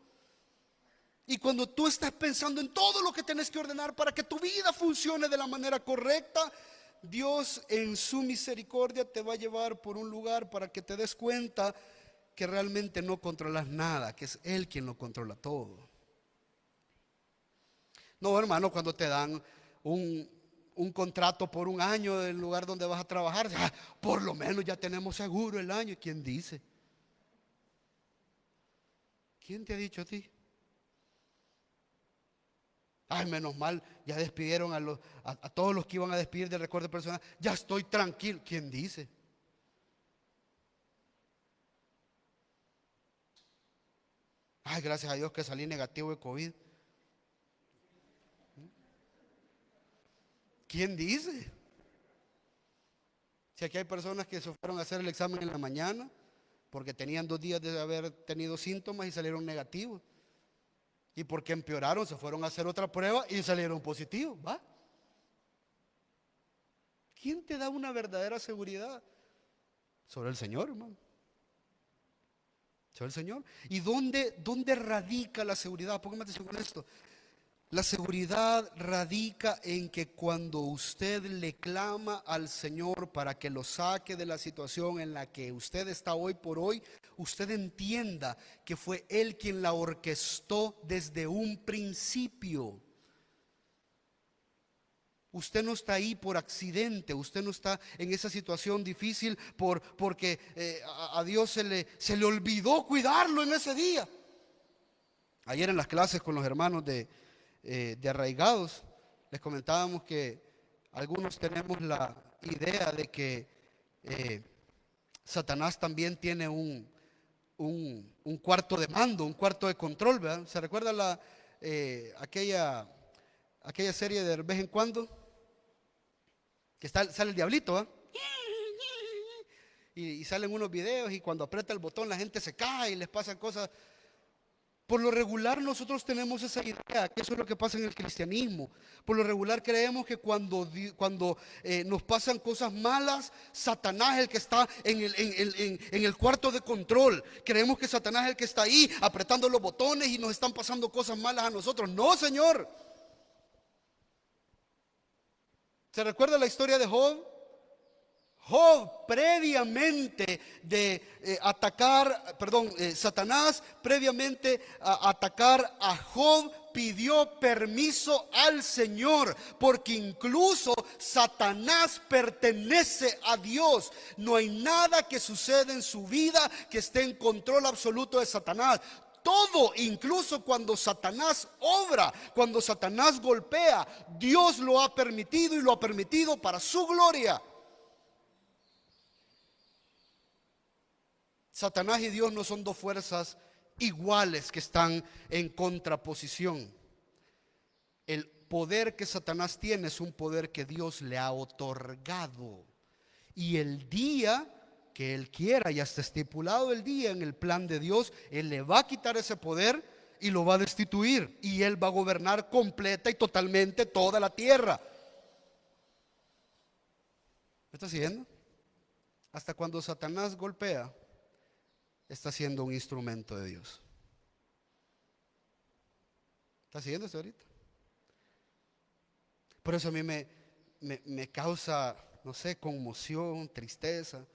Y cuando tú estás pensando en todo lo que tienes que ordenar para que tu vida funcione de la manera correcta, Dios en su misericordia te va a llevar por un lugar para que te des cuenta que realmente no controlas nada, que es Él quien lo controla todo. No, hermano, cuando te dan un contrato por un año del lugar donde vas a trabajar, por lo menos ya tenemos seguro el año. ¿Quién dice? ¿Quién te ha dicho a ti? Menos mal, ya despidieron a todos los que iban a despedir del recorte personal. Ya estoy tranquilo. ¿Quién dice? Ay, gracias a Dios que salí negativo de COVID. ¿Quién dice? Si aquí hay personas que se fueron a hacer el examen en la mañana porque tenían 2 días de haber tenido síntomas y salieron negativos. Y porque empeoraron, se fueron a hacer otra prueba y salieron positivos. ¿Va? ¿Quién te da una verdadera seguridad? Sobre el Señor, hermano. Sobre el Señor. ¿Y dónde radica la seguridad? Póngame atención con esto. La seguridad radica en que cuando usted le clama al Señor para que lo saque de la situación en la que usted está hoy por hoy, usted entienda que fue Él quien la orquestó desde un principio. Usted no está ahí por accidente, usted no está en esa situación difícil porque a Dios se le olvidó cuidarlo en ese día. Ayer en las clases con los hermanos de Arraigados, les comentábamos que algunos tenemos la idea de que Satanás también tiene un cuarto de mando, un cuarto de control, ¿verdad? ¿Se recuerda aquella serie de vez en cuando? Que sale el diablito, ¿verdad? Y salen unos videos y cuando aprieta el botón la gente se cae y les pasan cosas. Por lo regular nosotros tenemos esa idea, que eso es lo que pasa en el cristianismo. Por lo regular creemos que cuando nos pasan cosas malas, Satanás es el que está en el cuarto de control. Creemos que Satanás es el que está ahí apretando los botones y nos están pasando cosas malas a nosotros. No, Señor. ¿Se recuerda la historia de Job? Job, previamente de Satanás, previamente a atacar a Job, pidió permiso al Señor, porque incluso Satanás pertenece a Dios. No hay nada que suceda en su vida que esté en control absoluto de Satanás. Todo, incluso cuando Satanás obra, cuando Satanás golpea, Dios lo ha permitido y lo ha permitido para su gloria. Satanás y Dios no son dos fuerzas iguales que están en contraposición. El poder que Satanás tiene es un poder que Dios le ha otorgado. Y el día que Él quiera, ya está estipulado el día en el plan de Dios, Él le va a quitar ese poder y lo va a destituir. Y Él va a gobernar completa y totalmente toda la tierra. ¿Me está siguiendo? Hasta cuando Satanás golpea, está siendo un instrumento de Dios. ¿Está siguiendo esto ahorita? Por eso a mí me causa, no sé, conmoción, tristeza,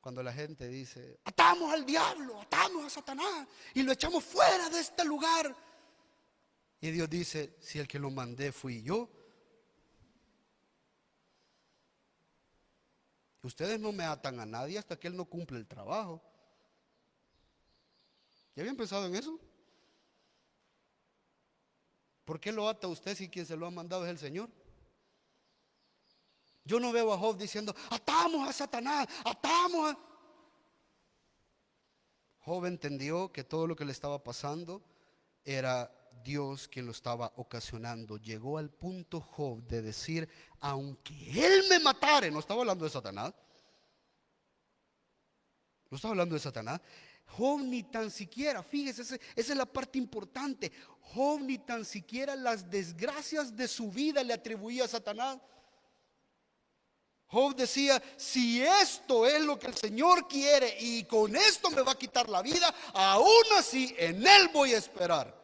cuando la gente dice: atamos al diablo, atamos a Satanás y lo echamos fuera de este lugar. Y Dios dice: si el que lo mandé fui yo. Ustedes no me atan a nadie hasta que Él no cumple el trabajo. ¿Ya habían pensado en eso? ¿Por qué lo ata usted si quien se lo ha mandado es el Señor? Yo no veo a Job diciendo: atamos a Satanás, atamos a... Job entendió que todo lo que le estaba pasando era Dios quien lo estaba ocasionando. Llegó al punto Job de decir: aunque Él me matare. No estaba hablando de Satanás. No estaba hablando de Satanás. Job ni tan siquiera, fíjese, esa es la parte importante. Job ni tan siquiera las desgracias de su vida le atribuía a Satanás. Job decía: si esto es lo que el Señor quiere y con esto me va a quitar la vida, aún así en Él voy a esperar.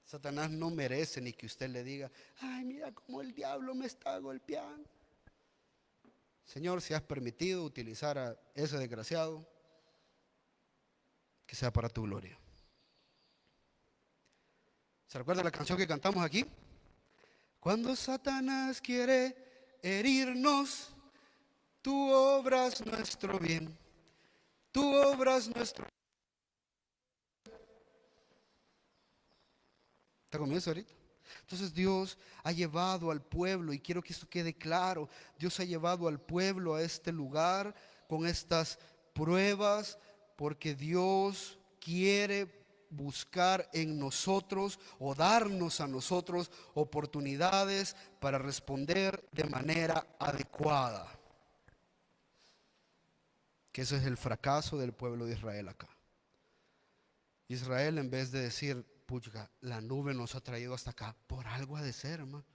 Satanás no merece ni que usted le diga: ay, mira cómo el diablo me está golpeando. Señor, si has permitido utilizar a ese desgraciado, que sea para tu gloria. ¿Se recuerda la canción que cantamos aquí? Cuando Satanás quiere herirnos, tú obras nuestro bien, tú obras nuestro bien. ¿Está conmigo eso ahorita? Entonces Dios ha llevado al pueblo, y quiero que esto quede claro, Dios ha llevado al pueblo a este lugar con estas pruebas porque Dios quiere buscar en nosotros o darnos a nosotros oportunidades para responder de manera adecuada. Que ese es el fracaso del pueblo de Israel acá. Israel, en vez de decir, pucha, la nube nos ha traído hasta acá, por algo ha de ser, hermano.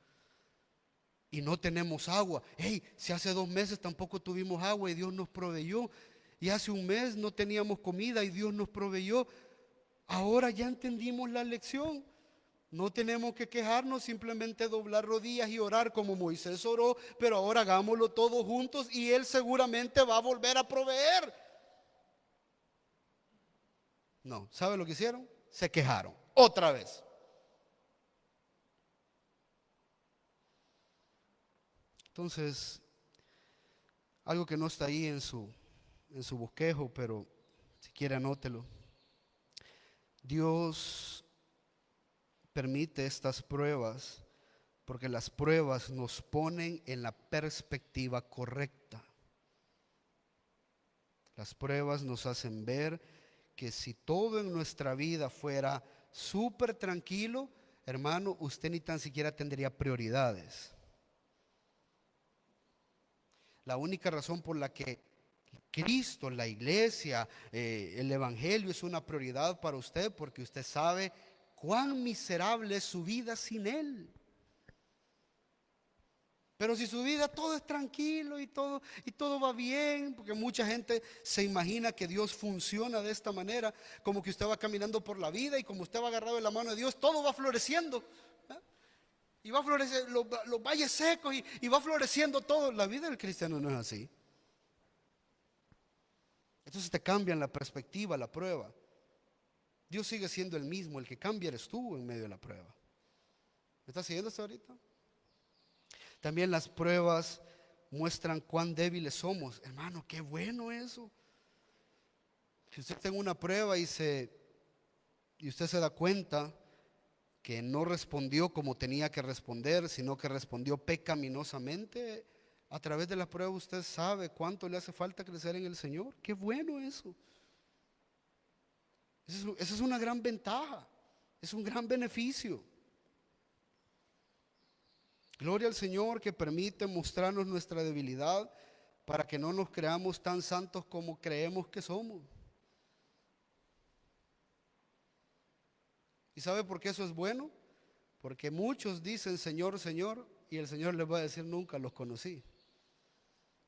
Y no tenemos agua. Hey, si hace 2 meses tampoco tuvimos agua y Dios nos proveyó. Y hace 1 mes no teníamos comida y Dios nos proveyó. Ahora ya entendimos la lección. No tenemos que quejarnos, simplemente doblar rodillas y orar como Moisés oró, pero ahora hagámoslo todos juntos y Él seguramente va a volver a proveer. No, ¿sabe lo que hicieron? Se quejaron, otra vez. Entonces, algo que no está ahí en su bosquejo, pero si quiere anótelo. Dios permite estas pruebas porque las pruebas nos ponen en la perspectiva correcta. Las pruebas nos hacen ver que si todo en nuestra vida fuera súper tranquilo, hermano, usted ni tan siquiera tendría prioridades. La única razón por la que Cristo, la iglesia, el evangelio es una prioridad para usted, porque usted sabe cuán miserable es su vida sin Él. Pero si su vida todo es tranquilo y todo va bien, porque mucha gente se imagina que Dios funciona de esta manera, como que usted va caminando por la vida y como usted va agarrado de la mano de Dios, todo va floreciendo. Y va a florecer los valles secos y va floreciendo todo. La vida del cristiano no es así. Entonces te cambian la perspectiva, la prueba. Dios sigue siendo el mismo, el que cambia eres tú en medio de la prueba. ¿Me está siguiendo hasta ahorita? También las pruebas muestran cuán débiles somos. Hermano, qué bueno eso. Si usted tiene una prueba y usted se da cuenta que no respondió como tenía que responder, sino que respondió pecaminosamente, a través de la prueba usted sabe cuánto le hace falta crecer en el Señor. Qué bueno eso. Esa es una gran ventaja, es un gran beneficio. Gloria al Señor que permite mostrarnos nuestra debilidad para que no nos creamos tan santos como creemos que somos. ¿Y sabe por qué eso es bueno? Porque muchos dicen Señor, Señor, y el Señor les va a decir nunca los conocí.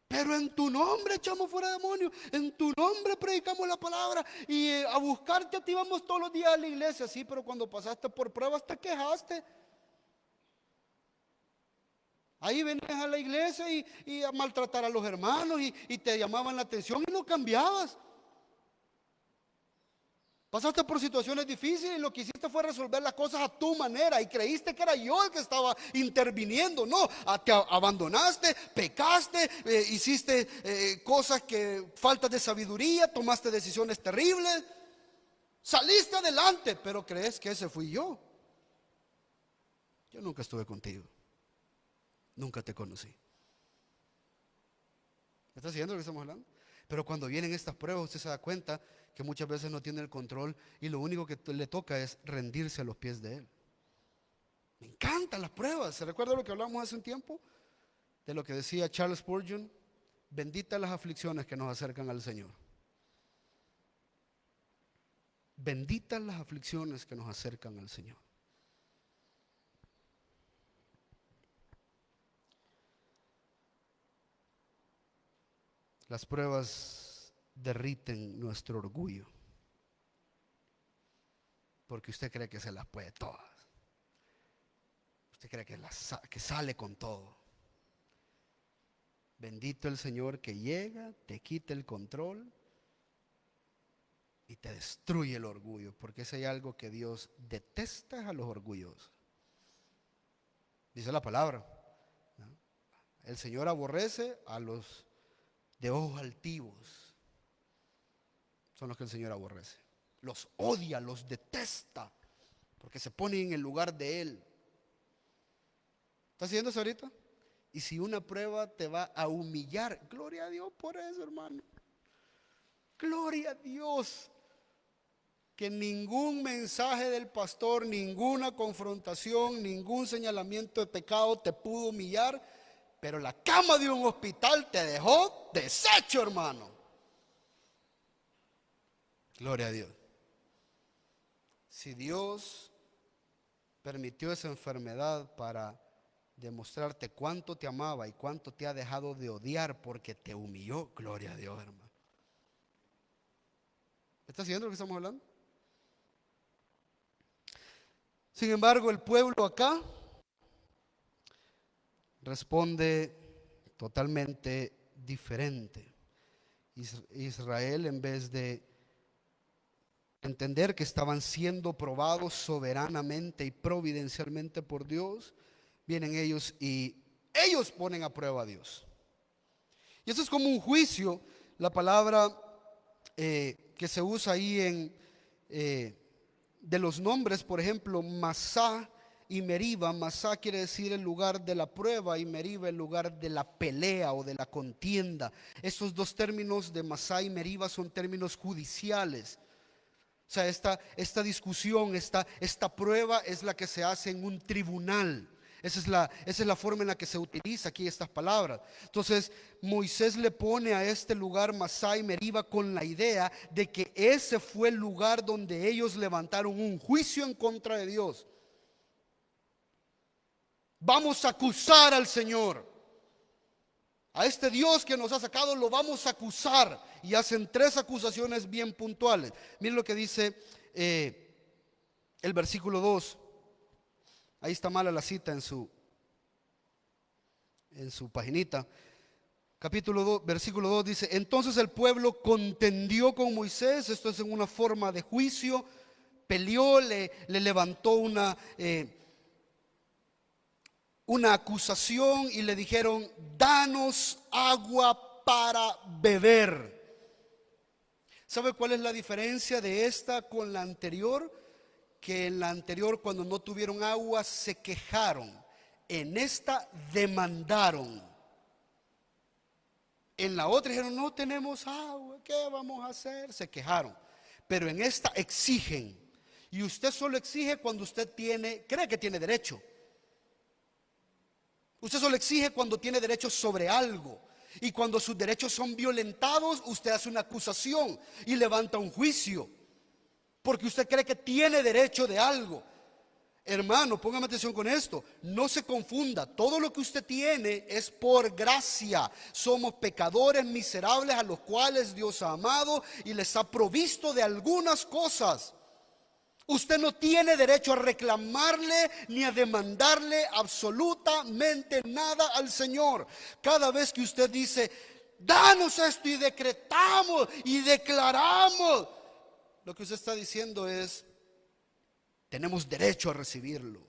Pero en tu nombre echamos fuera demonios, en tu nombre predicamos la palabra y a buscarte a ti vamos todos los días a la iglesia. Sí, pero cuando pasaste por pruebas te quejaste. Ahí venías a la iglesia y a maltratar a los hermanos y te llamaban la atención y no cambiabas. Pasaste por situaciones difíciles y lo que hiciste fue resolver las cosas a tu manera y creíste que era yo el que estaba interviniendo. No, te abandonaste, pecaste, hiciste cosas que faltas de sabiduría, tomaste decisiones terribles, saliste adelante, pero crees que ese fui yo. Yo nunca estuve contigo, nunca te conocí. ¿Me estás siguiendo lo que estamos hablando? Pero cuando vienen estas pruebas usted se da cuenta que muchas veces no tiene el control y lo único que le toca es rendirse a los pies de Él. Me encantan las pruebas. ¿Se recuerda lo que hablamos hace un tiempo? De lo que decía Charles Spurgeon: benditas las aflicciones que nos acercan al Señor. Benditas las aflicciones que nos acercan al Señor. Las pruebas derriten nuestro orgullo, porque usted cree que se las puede todas. Usted cree que sale con todo. Bendito el Señor que llega, te quita el control y te destruye el orgullo, porque si hay algo que Dios detesta es a los orgullosos. Dice la palabra, ¿no? El Señor aborrece a los de ojos altivos. Son los que el Señor aborrece. Los odia, los detesta, porque se ponen en el lugar de Él. ¿Estás haciendo eso ahorita? Y si una prueba te va a humillar, gloria a Dios por eso, hermano. Gloria a Dios. Que ningún mensaje del pastor, ninguna confrontación, ningún señalamiento de pecado te pudo humillar, pero la cama de un hospital te dejó deshecho, hermano. Gloria a Dios. Si Dios permitió esa enfermedad para demostrarte cuánto te amaba y cuánto te ha dejado de odiar porque te humilló, gloria a Dios, hermano. ¿Estás siguiendo lo que estamos hablando? Sin embargo, el pueblo acá responde totalmente diferente. Israel, en vez de entender que estaban siendo probados soberanamente y providencialmente por Dios, vienen ellos y ellos ponen a prueba a Dios. Y eso es como un juicio. La palabra que se usa ahí de los nombres, por ejemplo, Masá y Meriba. Masá quiere decir el lugar de la prueba y Meriba el lugar de la pelea o de la contienda. Estos dos términos de Masá y Meriba son términos judiciales. O sea, esta discusión, esta prueba es la que se hace en un tribunal. Esa es la forma en la que se utiliza aquí estas palabras. Entonces Moisés le pone a este lugar Masá y Meriba con la idea de que ese fue el lugar donde ellos levantaron un juicio en contra de Dios. Vamos a acusar al Señor. A este Dios que nos ha sacado lo vamos a acusar. Y hacen 3 acusaciones bien puntuales. Miren lo que dice el versículo 2. Ahí está mala la cita en su paginita. Capítulo 2, versículo 2 dice: entonces el pueblo contendió con Moisés. Esto es en una forma de juicio. Peleó, le levantó una acusación y le dijeron: danos agua para beber. ¿Sabe cuál es la diferencia de esta con la anterior? Que en la anterior, cuando no tuvieron agua, se quejaron. En esta demandaron. En la otra dijeron: no tenemos agua, ¿qué vamos a hacer? Se quejaron. Pero en esta exigen. Y usted solo exige cuando usted cree que tiene derecho. Usted solo exige cuando tiene derecho sobre algo. Y cuando sus derechos son violentados, usted hace una acusación y levanta un juicio. Porque usted cree que tiene derecho de algo. Hermano, póngame atención con esto. No se confunda. Todo lo que usted tiene es por gracia. Somos pecadores miserables a los cuales Dios ha amado y les ha provisto de algunas cosas. Usted no tiene derecho a reclamarle ni a demandarle absolutamente nada al Señor. Cada vez que usted dice: danos esto, y decretamos y declaramos, lo que usted está diciendo es: tenemos derecho a recibirlo.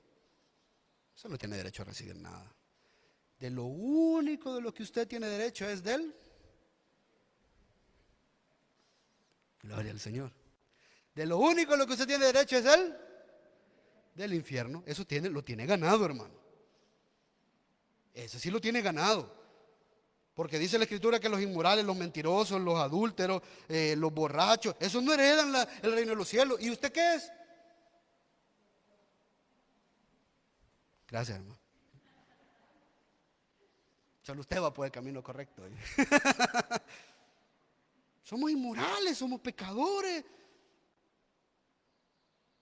Usted no tiene derecho a recibir nada. De lo único de lo que usted tiene derecho es del... Gloria al Señor. De lo único de lo que usted tiene derecho es del infierno. Eso lo tiene ganado, hermano. Eso sí lo tiene ganado. Porque dice la Escritura que los inmorales, los mentirosos, los adúlteros, los borrachos, esos no heredan el reino de los cielos. ¿Y usted qué es? Gracias, hermano. Solo usted va por el camino correcto. Somos inmorales, somos pecadores.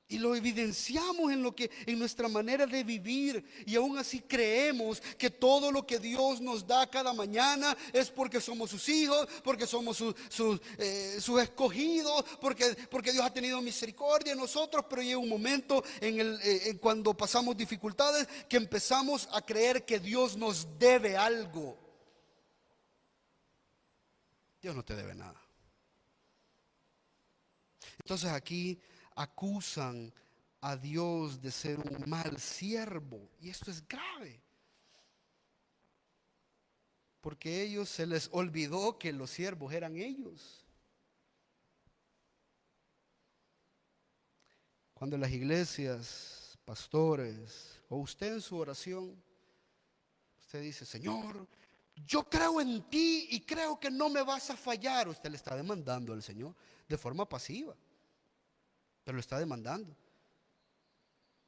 Y lo evidenciamos en nuestra manera de vivir. Y aún así creemos que todo lo que Dios nos da cada mañana es porque somos sus hijos, porque somos sus escogidos, porque Dios ha tenido misericordia de nosotros. Pero llega un momento cuando pasamos dificultades que empezamos a creer que Dios nos debe algo. Dios no te debe nada. Entonces aquí acusan a Dios de ser un mal siervo. Y esto es grave. Porque a ellos se les olvidó que los siervos eran ellos. Cuando las iglesias, pastores, o usted en su oración, usted dice: Señor, yo creo en ti y creo que no me vas a fallar. Usted le está demandando al Señor de forma pasiva, pero lo está demandando.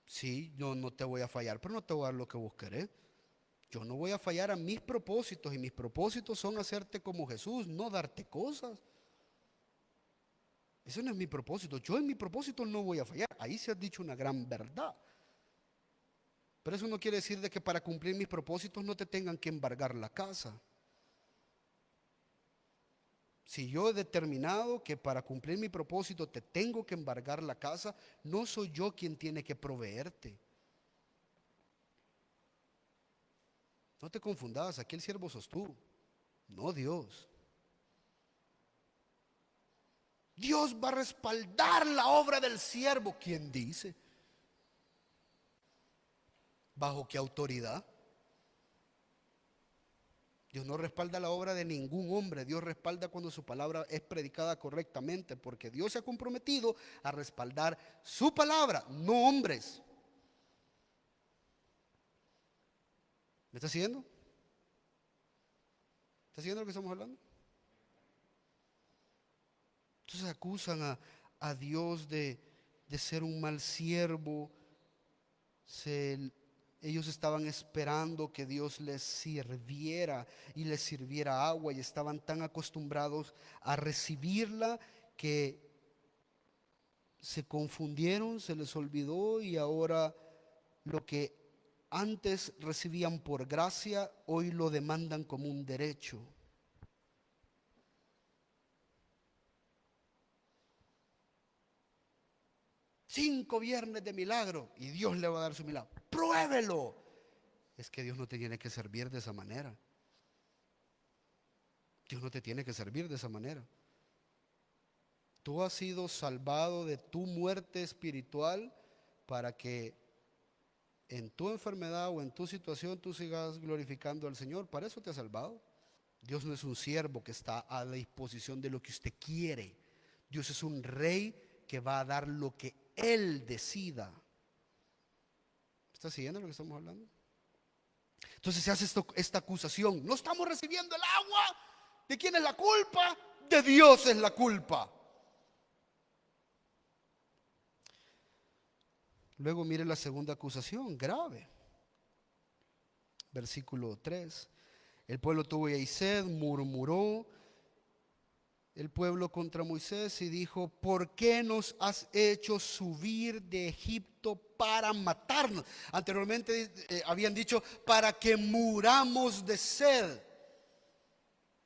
Sí, yo no te voy a fallar, pero no te voy a dar lo que vos querés. Yo no voy a fallar a mis propósitos, y mis propósitos son hacerte como Jesús, no darte cosas. Ese no es mi propósito. Yo en mi propósito no voy a fallar. Ahí se ha dicho una gran verdad. Pero eso no quiere decir de que para cumplir mis propósitos no te tengan que embargar la casa. Si yo he determinado que para cumplir mi propósito te tengo que embargar la casa, no soy yo quien tiene que proveerte. No te confundas, aquí el siervo sos tú, no Dios. Dios va a respaldar la obra del siervo. ¿Quién dice? ¿Bajo qué autoridad? Dios no respalda la obra de ningún hombre. Dios respalda cuando su palabra es predicada correctamente, porque Dios se ha comprometido a respaldar su palabra, no hombres. ¿Me está siguiendo? ¿Está siguiendo lo que estamos hablando? Entonces acusan a Dios de ser un mal siervo. Ellos estaban esperando que Dios les sirviera y les sirviera agua, y estaban tan acostumbrados a recibirla que se confundieron, se les olvidó, y ahora lo que antes recibían por gracia, hoy lo demandan como un derecho. 5 viernes de milagro y Dios le va a dar su milagro. Pruébelo. Es que Dios no te tiene que servir de esa manera. Dios no te tiene que servir de esa manera. Tú has sido salvado de tu muerte espiritual para que en tu enfermedad o en tu situación tú sigas glorificando al Señor. Para eso te ha salvado. Dios no es un siervo que está a la disposición de lo que usted quiere. Dios es un rey que va a dar lo que Él decida. ¿Está siguiendo lo que estamos hablando? Entonces se hace esta acusación. No estamos recibiendo el agua. ¿De quién es la culpa? De Dios es la culpa. Luego mire la segunda acusación, grave. Versículo 3. El pueblo tuvo y sed, murmuró el pueblo contra Moisés y dijo: ¿por qué nos has hecho subir de Egipto para matarnos? Anteriormente habían dicho: para que muramos de sed.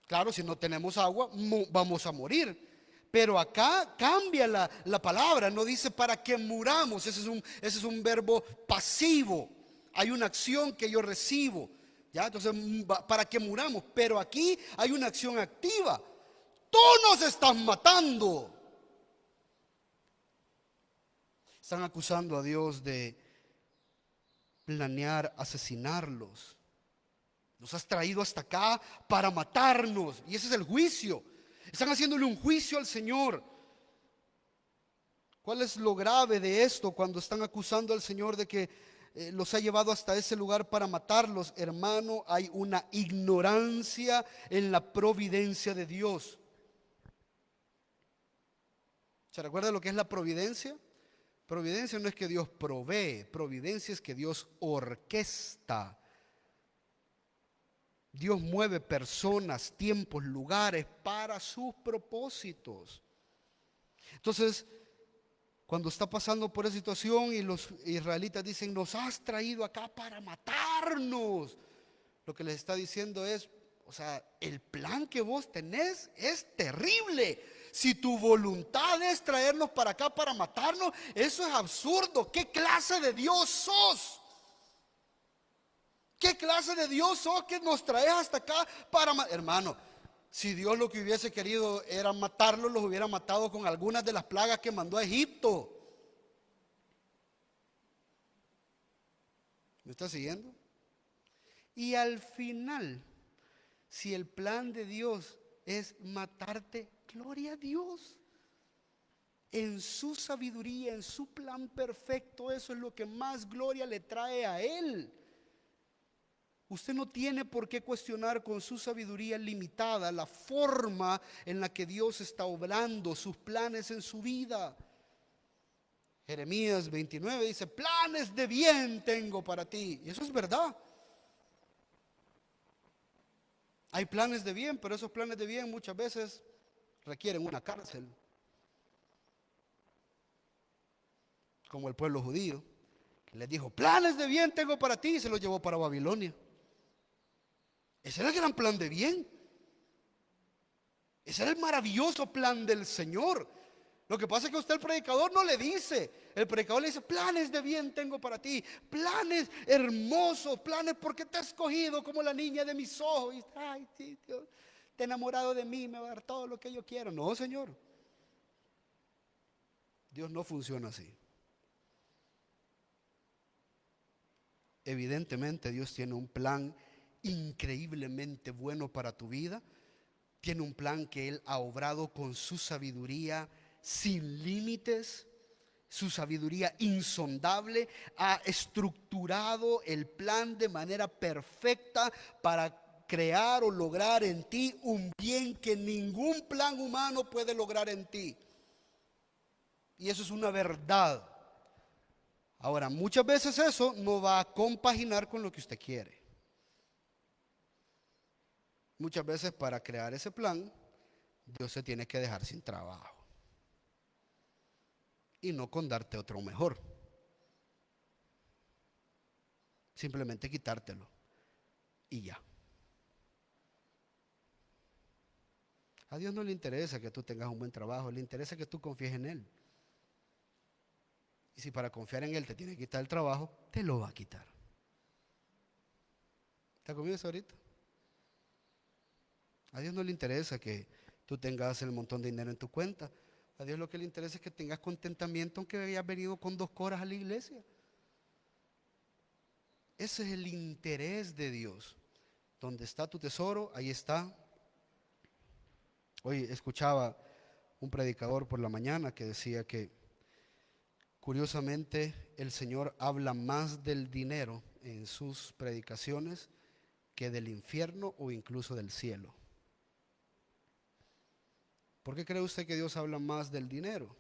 Claro, si no tenemos agua, vamos a morir. Pero acá cambia la palabra, no dice para que muramos. Ese es un verbo pasivo. Hay una acción que yo recibo, ¿ya? Entonces, para que muramos. Pero aquí hay una acción activa. Tú nos estás matando. Están acusando a Dios de planear asesinarlos. Nos has traído hasta acá para matarnos. Y ese es el juicio. Están haciéndole un juicio al Señor. ¿Cuál es lo grave de esto cuando están acusando al Señor de que los ha llevado hasta ese lugar para matarlos? Hermano, hay una ignorancia en la providencia de Dios. ¿Se recuerda lo que es la providencia? Providencia no es que Dios provee, providencia es que Dios orquesta. Dios mueve personas, tiempos, lugares para sus propósitos. Entonces, cuando está pasando por esa situación y los israelitas dicen: nos has traído acá para matarnos, lo que les está diciendo es: o sea, el plan que vos tenés es terrible. Si tu voluntad es traernos para acá para matarnos, eso es absurdo. ¿Qué clase de Dios sos? ¿Qué clase de Dios sos que nos traes hasta acá para matar? Hermano, si Dios lo que hubiese querido era matarlos, los hubiera matado con algunas de las plagas que mandó a Egipto. ¿Me está siguiendo? Y al final, si el plan de Dios es matarte, gloria a Dios. En su sabiduría, en su plan perfecto, eso es lo que más gloria le trae a Él. Usted no tiene por qué cuestionar con su sabiduría limitada la forma en la que Dios está obrando sus planes en su vida. Jeremías 29 dice: planes de bien tengo para ti. Y eso es verdad. Hay planes de bien, pero esos planes de bien muchas veces requieren una cárcel. Como el pueblo judío, que les dijo: planes de bien tengo para ti, y se los llevó para Babilonia. Ese era el gran plan de bien. Ese era el maravilloso plan del Señor. Lo que pasa es que usted, el predicador, no le dice. El predicador le dice: planes de bien tengo para ti, planes hermosos, planes porque te he escogido como la niña de mis ojos. Y, ay, sí, Dios, te he enamorado de mí, me va a dar todo lo que yo quiero. No, Señor. Dios no funciona así. Evidentemente Dios tiene un plan increíblemente bueno para tu vida. Tiene un plan que Él ha obrado con su sabiduría sin límites, su sabiduría insondable. Ha estructurado el plan de manera perfecta para crear o lograr en ti un bien que ningún plan humano puede lograr en ti. Y eso es una verdad. Ahora, muchas veces eso no va a compaginar con lo que usted quiere. Muchas veces para crear ese plan, Dios se tiene que dejar sin trabajo. Y no con darte otro mejor. Simplemente quitártelo. Y ya. A Dios no le interesa que tú tengas un buen trabajo, le interesa que tú confíes en Él. Y si para confiar en Él te tiene que quitar el trabajo, te lo va a quitar. ¿Está conmigo eso ahorita? A Dios no le interesa que tú tengas el montón de dinero en tu cuenta. A Dios lo que le interesa es que tengas contentamiento aunque hayas venido con 2 coras a la iglesia. Ese es el interés de Dios. Donde está tu tesoro, ahí está. Hoy escuchaba un predicador por la mañana que decía que curiosamente el Señor habla más del dinero en sus predicaciones que del infierno o incluso del cielo. ¿Por qué cree usted que Dios habla más del dinero?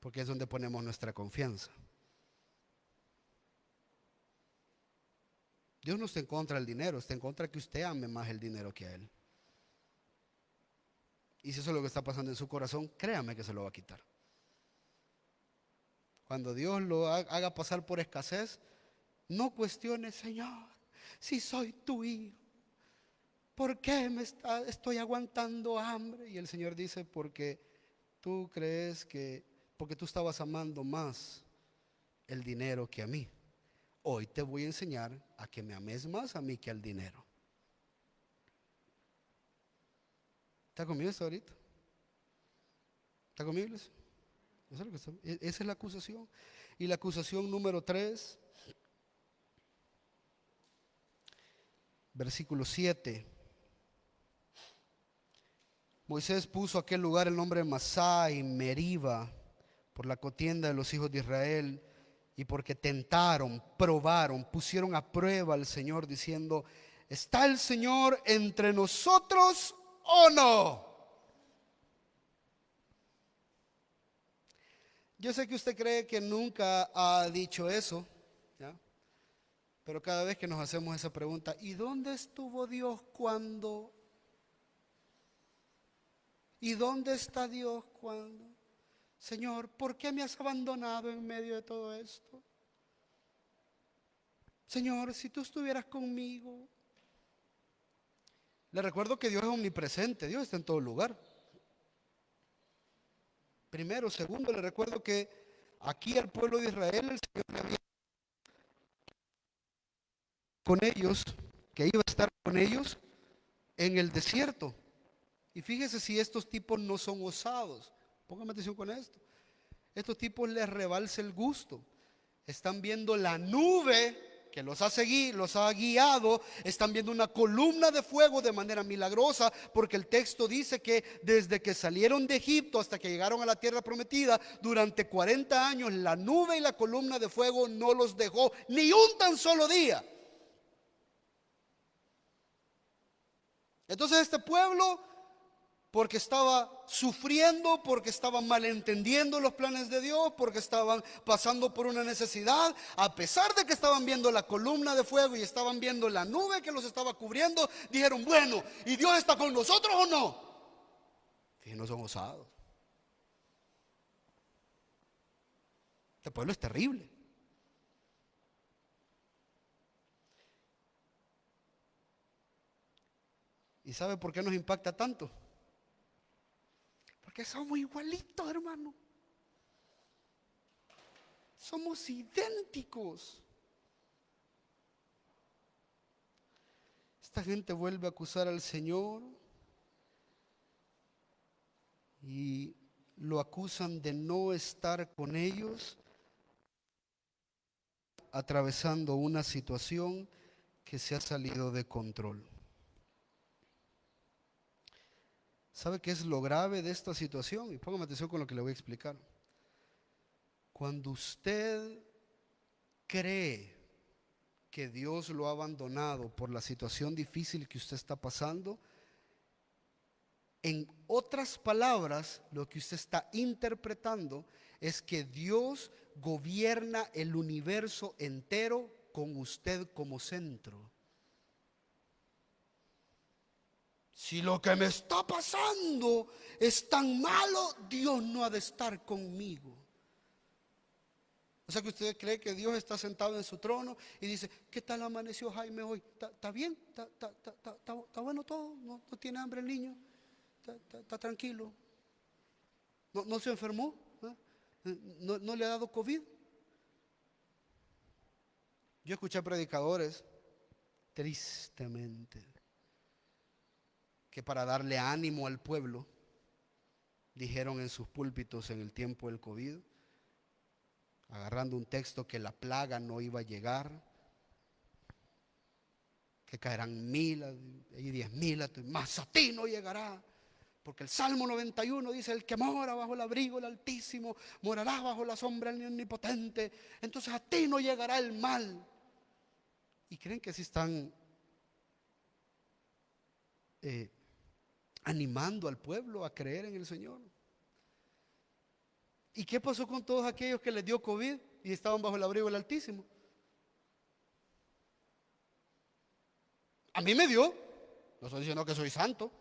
Porque es donde ponemos nuestra confianza. Dios no está en contra del dinero, está en contra de que usted ame más el dinero que a Él. Y si eso es lo que está pasando en su corazón, créame que se lo va a quitar. Cuando Dios lo haga pasar por escasez, no cuestione: Señor, si soy tu hijo, ¿por qué estoy aguantando hambre? Y el Señor dice: porque tú crees porque tú estabas amando más el dinero que a mí. Hoy te voy a enseñar a que me ames más a mí que al dinero. ¿Está conmigo esto ahorita? ¿Está conmigo, iglesia? Esa es la acusación. Y la acusación número 3, versículo 7. Moisés puso a aquel lugar el nombre de Masá y Meriba por la contienda de los hijos de Israel y porque tentaron, probaron, pusieron a prueba al Señor diciendo: ¿está el Señor entre nosotros o no? Yo sé que usted cree que nunca ha dicho eso, ¿ya? Pero cada vez que nos hacemos esa pregunta: ¿y dónde estuvo Dios cuando? ¿Y dónde está Dios cuando? Señor, ¿por qué me has abandonado en medio de todo esto? Señor, si tú estuvieras conmigo. Le recuerdo que Dios es omnipresente, Dios está en todo lugar. Primero, segundo, le recuerdo que aquí al pueblo de Israel el Señor le había con ellos, que iba a estar con ellos en el desierto. Y fíjese si estos tipos no son osados. Póngame atención con esto. Estos tipos les rebalsa el gusto. Están viendo la nube que los ha guiado, están viendo una columna de fuego de manera milagrosa, porque el texto dice que desde que salieron de Egipto hasta que llegaron a la tierra prometida, durante 40 años la nube y la columna de fuego no los dejó ni un tan solo día. Entonces este pueblo, porque estaba sufriendo, porque estaban malentendiendo los planes de Dios, porque estaban pasando por una necesidad, a pesar de que estaban viendo la columna de fuego y estaban viendo la nube que los estaba cubriendo, dijeron, bueno, ¿y Dios está con nosotros o no? Fíjense, no son osados. Este pueblo es terrible. ¿Y sabe por qué nos impacta tanto? Porque somos igualitos, hermano. Somos idénticos. Esta gente vuelve a acusar al Señor y lo acusan de no estar con ellos, atravesando una situación que se ha salido de control. ¿Sabe qué es lo grave de esta situación? Y póngame atención con lo que le voy a explicar. Cuando usted cree que Dios lo ha abandonado por la situación difícil que usted está pasando, en otras palabras, lo que usted está interpretando es que Dios gobierna el universo entero con usted como centro. Si lo que me está pasando es tan malo, Dios no ha de estar conmigo. O sea que usted cree que Dios está sentado en su trono y dice, ¿qué tal amaneció Jaime hoy? ¿Está bien? ¿Está bueno todo? ¿No tiene hambre el niño? ¿Está tranquilo? ¿No se enfermó? ¿No le ha dado COVID? Yo escuché predicadores, tristemente, que para darle ánimo al pueblo, dijeron en sus púlpitos en el tiempo del COVID, agarrando un texto, que la plaga no iba a llegar, que caerán 1000 y 10,000, más a ti no llegará, porque el Salmo 91 dice, el que mora bajo el abrigo del Altísimo, morará bajo la sombra del Omnipotente, entonces a ti no llegará el mal. Y creen que así están animando al pueblo a creer en el Señor. ¿Y qué pasó con todos aquellos que les dio COVID y estaban bajo el abrigo del Altísimo? A mí me dio, no estoy diciendo que soy santo,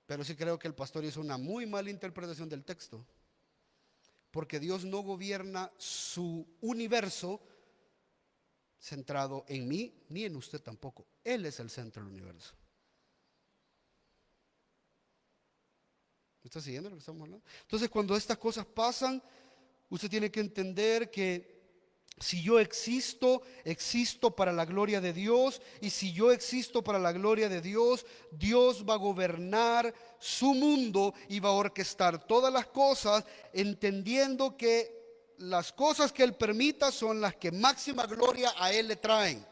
pero sí creo que el pastor hizo una muy mala interpretación del texto, porque Dios no gobierna su universo centrado en mí ni en usted tampoco. Él es el centro del universo. ¿Me está siguiendo lo que estamos hablando? Entonces, cuando estas cosas pasan, usted tiene que entender que si yo existo, existo para la gloria de Dios. Y si yo existo para la gloria de Dios, Dios va a gobernar su mundo y va a orquestar todas las cosas, entendiendo que las cosas que Él permita son las que máxima gloria a Él le traen.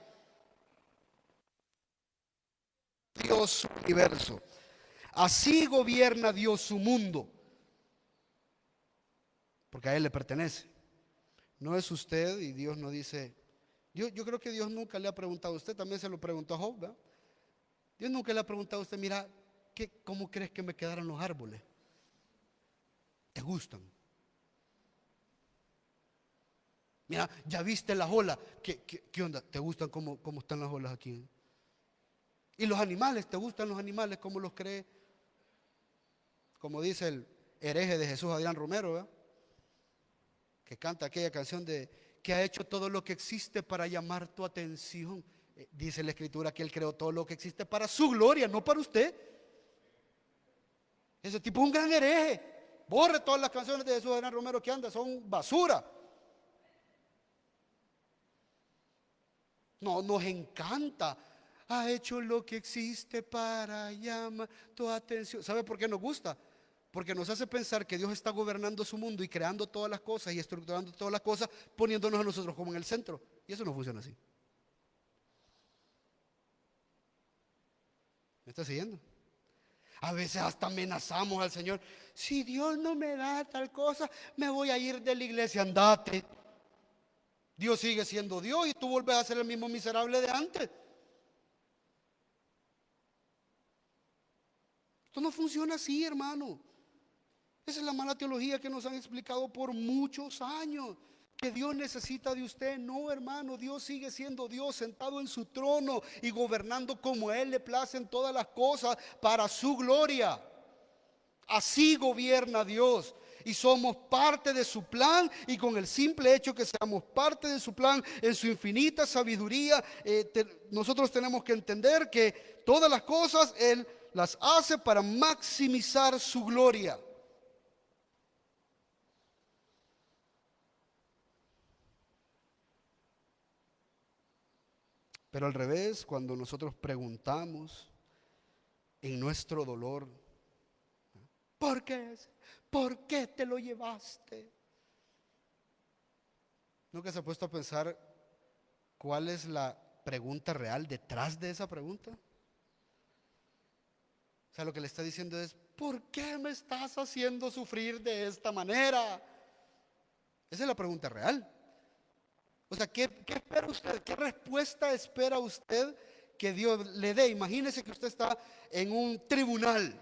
Dios su universo. Así gobierna Dios su mundo, porque a Él le pertenece. No es usted, y Dios no dice, yo creo que Dios nunca le ha preguntado a usted, también se lo preguntó a Job, ¿verdad? Dios nunca le ha preguntado a usted, mira, ¿cómo crees que me quedaron los árboles? ¿Te gustan? Mira, ¿ya viste las olas? ¿Qué onda? ¿Te gustan cómo están las olas aquí? ¿Y los animales? ¿Te gustan los animales? ¿Cómo los cree? Como dice el hereje de Jesús, Adrián Romero, ¿verdad? Que canta aquella canción de que ha hecho todo lo que existe para llamar tu atención. Dice la Escritura que Él creó todo lo que existe para su gloria, no para usted. Ese tipo es un gran hereje. Borre todas las canciones de Jesús Adrián Romero que anda, son basura. No, nos encanta. Ha hecho lo que existe para llamar tu atención. ¿Sabe por qué nos gusta? Porque nos hace pensar que Dios está gobernando su mundo y creando todas las cosas y estructurando todas las cosas, poniéndonos a nosotros como en el centro. Y eso no funciona así. está siguiendo? A veces hasta amenazamos al Señor. Si Dios no me da tal cosa, me voy a ir de la iglesia. Andate. Dios sigue siendo Dios y tú vuelves a ser el mismo miserable de antes. Esto no funciona así, hermano. Esa es la mala teología que nos han explicado por muchos años. Que Dios necesita de usted. No, hermano, Dios sigue siendo Dios, sentado en su trono y gobernando como Él le place en todas las cosas para su gloria. Así gobierna Dios. Y somos parte de su plan, y con el simple hecho que seamos parte de su plan en su infinita sabiduría, nosotros tenemos que entender que todas las cosas Él las hace para maximizar su gloria. Pero al revés, cuando nosotros preguntamos en nuestro dolor, ¿por qué? ¿Por qué te lo llevaste? ¿Nunca se ha puesto a pensar cuál es la pregunta real detrás de esa pregunta? O sea, lo que le está diciendo es, ¿por qué me estás haciendo sufrir de esta manera? Esa es la pregunta real. O sea, ¿qué espera usted? ¿Qué respuesta espera usted que Dios le dé? Imagínese que usted está en un tribunal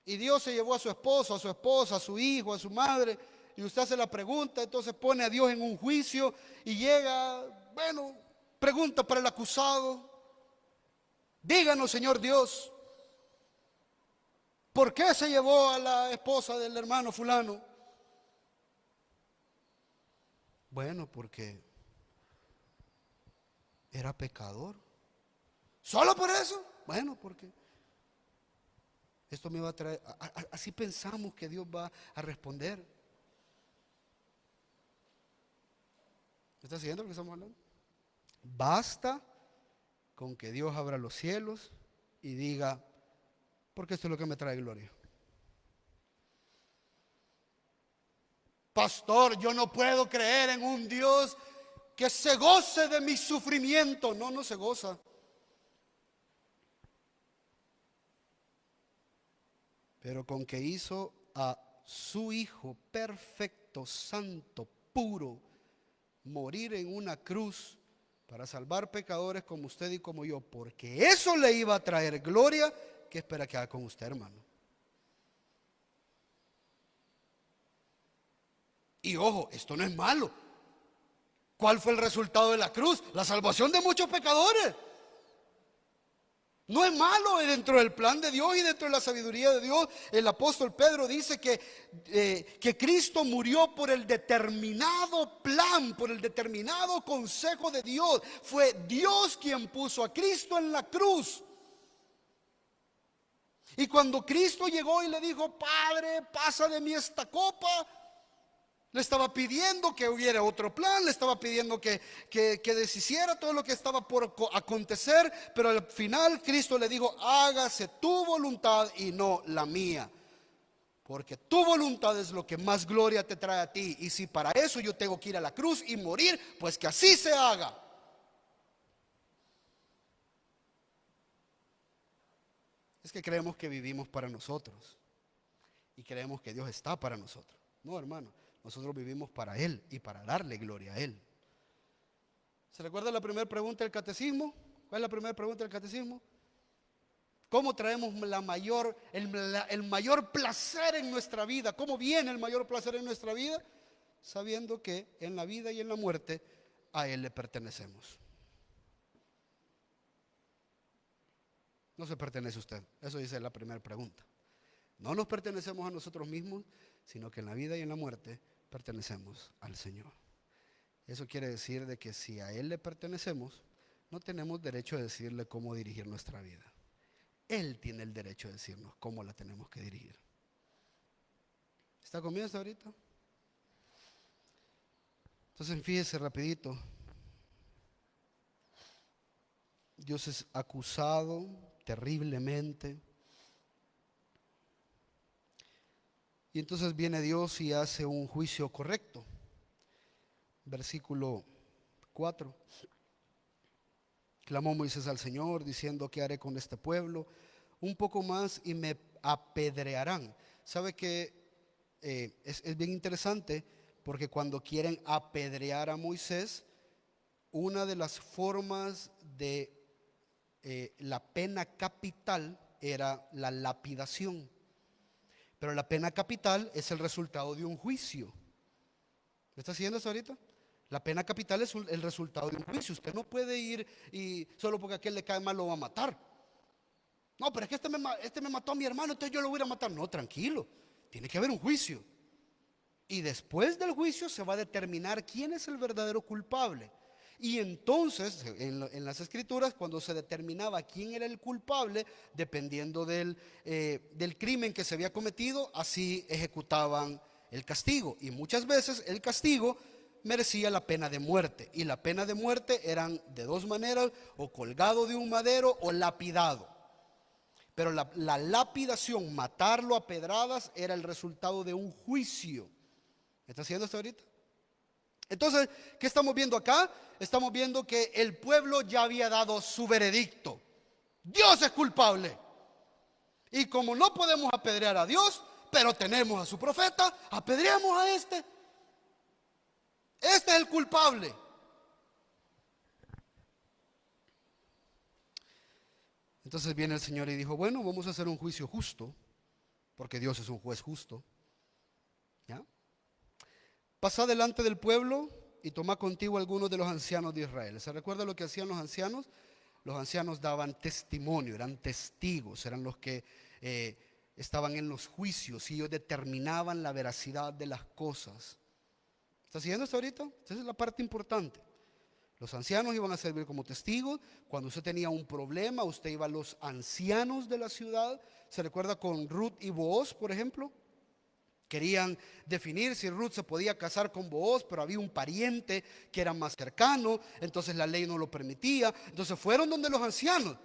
y Dios se llevó a su esposo, a su esposa, a su hijo, a su madre, y usted hace la pregunta, entonces pone a Dios en un juicio y llega, bueno, pregunta para el acusado. Díganos, Señor Dios, ¿por qué se llevó a la esposa del hermano fulano? Bueno, porque era pecador. ¿Solo por eso? Bueno, porque esto me va a traer. Así pensamos que Dios va a responder. ¿Me está siguiendo lo que estamos hablando? Basta con que Dios abra los cielos y diga, porque esto es lo que me trae gloria. Pastor, yo no puedo creer en un Dios que se goce de mi sufrimiento. No, no se goza. Pero con que hizo a su Hijo perfecto, santo, puro, morir en una cruz para salvar pecadores como usted y como yo, porque eso le iba a traer gloria, ¿qué espera que haga con usted, hermano? Y ojo, esto no es malo. ¿Cuál fue el resultado de la cruz? La salvación de muchos pecadores. No es malo dentro del plan de Dios y dentro de la sabiduría de Dios. El apóstol Pedro dice que Cristo murió por el determinado plan, por el determinado consejo de Dios. Fue Dios quien puso a Cristo en la cruz. Y cuando Cristo llegó y le dijo, Padre, pasa de mí esta copa, le estaba pidiendo que hubiera otro plan, le estaba pidiendo que deshiciera todo lo que estaba por acontecer, pero al final Cristo le dijo, hágase tu voluntad y no la mía, porque tu voluntad es lo que más gloria te trae a ti, y si para eso yo tengo que ir a la cruz y morir, pues que así se haga. Es que creemos que vivimos para nosotros y creemos que Dios está para nosotros. No, hermano. Nosotros vivimos para Él y para darle gloria a Él. ¿Se recuerda la primera pregunta del catecismo? ¿Cuál es la primera pregunta del catecismo? ¿Cómo traemos el mayor placer en nuestra vida? ¿Cómo viene el mayor placer en nuestra vida? Sabiendo que en la vida y en la muerte a Él le pertenecemos. No se pertenece a usted. Eso dice la primera pregunta. No nos pertenecemos a nosotros mismos, sino que en la vida y en la muerte pertenecemos al Señor. Eso quiere decir de que si a Él le pertenecemos, no tenemos derecho a decirle cómo dirigir nuestra vida. Él tiene el derecho de decirnos cómo la tenemos que dirigir. ¿Está conmigo hasta ahorita? Entonces fíjese rapidito. Dios es acusado terriblemente. Y entonces viene Dios y hace un juicio correcto. Versículo 4. Clamó Moisés al Señor diciendo: ¿qué haré con este pueblo? Un poco más y me apedrearán. ¿Sabe que es bien interesante? Porque cuando quieren apedrear a Moisés, una de las formas de la pena capital era la lapidación. Pero la pena capital es el resultado de un juicio. ¿Me está siguiendo eso ahorita? La pena capital es el resultado de un juicio. Usted no puede ir y solo porque a aquel le cae mal lo va a matar. No, pero es que este me mató a mi hermano, entonces yo lo voy a matar. No, tranquilo. Tiene que haber un juicio. Y después del juicio se va a determinar quién es el verdadero culpable. Y entonces, en las escrituras, cuando se determinaba quién era el culpable, dependiendo del crimen que se había cometido, así ejecutaban el castigo. Y muchas veces el castigo merecía la pena de muerte. Y la pena de muerte eran de dos maneras: o colgado de un madero o lapidado. Pero la lapidación, matarlo a pedradas, era el resultado de un juicio. ¿Me está haciendo esto ahorita? Entonces, ¿qué estamos viendo acá? Estamos viendo que el pueblo ya había dado su veredicto. Dios es culpable. Y como no podemos apedrear a Dios, pero tenemos a su profeta, apedreamos a este. Este es el culpable. Entonces viene el Señor y dijo: bueno, vamos a hacer un juicio justo, porque Dios es un juez justo. ¿Ya? Pasá delante del pueblo y toma contigo algunos de los ancianos de Israel. ¿Se recuerda lo que hacían los ancianos? Los ancianos daban testimonio, eran testigos, eran los que estaban en los juicios y ellos determinaban la veracidad de las cosas. ¿Está siguiendo esto ahorita? Esa es la parte importante. Los ancianos iban a servir como testigos. Cuando usted tenía un problema, usted iba a los ancianos de la ciudad. ¿Se recuerda con Ruth y Booz, por ejemplo? Querían definir si Ruth se podía casar con Booz, pero había un pariente que era más cercano, entonces la ley no lo permitía. Entonces fueron donde los ancianos,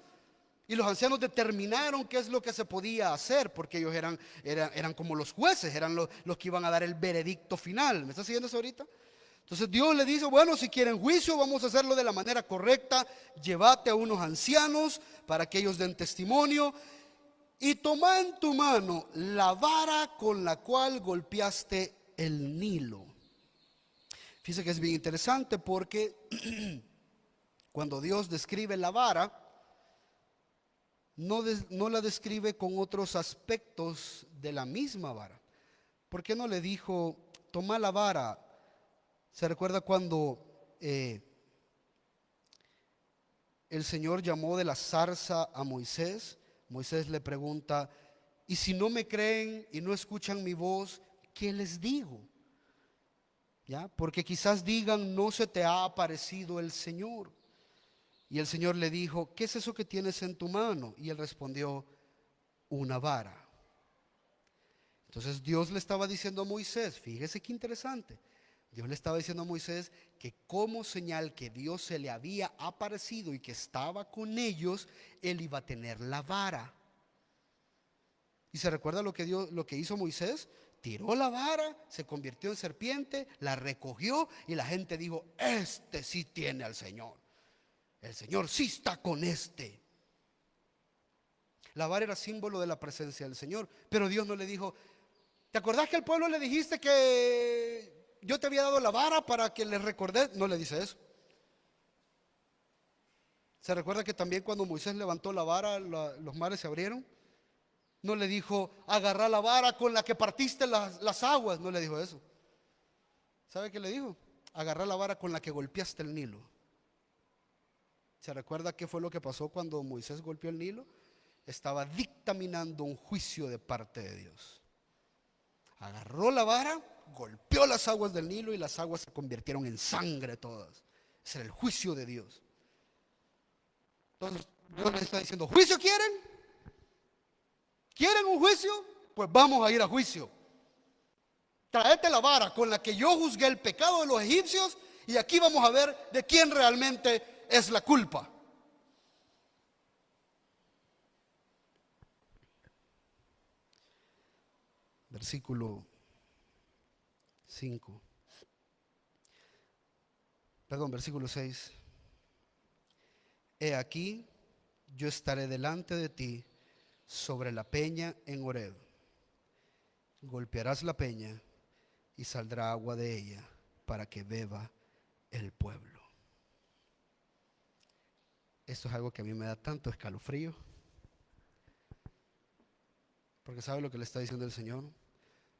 y los ancianos determinaron qué es lo que se podía hacer, porque ellos eran como los jueces, eran los que iban a dar el veredicto final. ¿Me está siguiendo eso ahorita? Entonces Dios le dice: bueno, si quieren juicio, vamos a hacerlo de la manera correcta. Llévate a unos ancianos para que ellos den testimonio. Y toma en tu mano la vara con la cual golpeaste el Nilo. Fíjese que es bien interesante, porque cuando Dios describe la vara, no la describe con otros aspectos de la misma vara. ¿Por qué no le dijo: toma la vara? ¿Se recuerda cuando el Señor llamó de la zarza a Moisés? Moisés le pregunta: ¿y si no me creen y no escuchan mi voz, qué les digo? ¿Ya? Porque quizás digan: no se te ha aparecido el Señor. Y el Señor le dijo: ¿qué es eso que tienes en tu mano? Y él respondió: una vara. Entonces Dios le estaba diciendo a Moisés, fíjese qué interesante, Dios le estaba diciendo a Moisés que como señal que Dios se le había aparecido y que estaba con ellos, él iba a tener la vara. ¿Y se recuerda lo que hizo Moisés? Tiró la vara, se convirtió en serpiente, la recogió y la gente dijo: este sí tiene al Señor. El Señor sí está con este. La vara era símbolo de la presencia del Señor. Pero Dios no le dijo: ¿te acordás que al pueblo le dijiste que yo te había dado la vara para que les recordé? No le dice eso. ¿Se recuerda que también cuando Moisés levantó la vara, los mares se abrieron? No le dijo: agarrá la vara con la que partiste las aguas. No le dijo eso. ¿Sabe qué le dijo? Agarrá la vara con la que golpeaste el Nilo. ¿Se recuerda qué fue lo que pasó cuando Moisés golpeó el Nilo? Estaba dictaminando un juicio de parte de Dios. Agarró la vara, golpeó las aguas del Nilo y las aguas se convirtieron en sangre todas. Ese era el juicio de Dios. Entonces Dios les está diciendo: ¿juicio quieren? ¿Quieren un juicio? Pues vamos a ir a juicio. Traete la vara con la que yo juzgué el pecado de los egipcios y aquí vamos a ver de quién realmente es la culpa. Versículo 5. Perdón, versículo 6. he aquí, yo estaré delante de ti sobre la peña en Horeb. Golpearás la peña y saldrá agua de ella para que beba el pueblo. Esto es algo que a mí me da tanto escalofrío, porque ¿sabe lo que le está diciendo el Señor?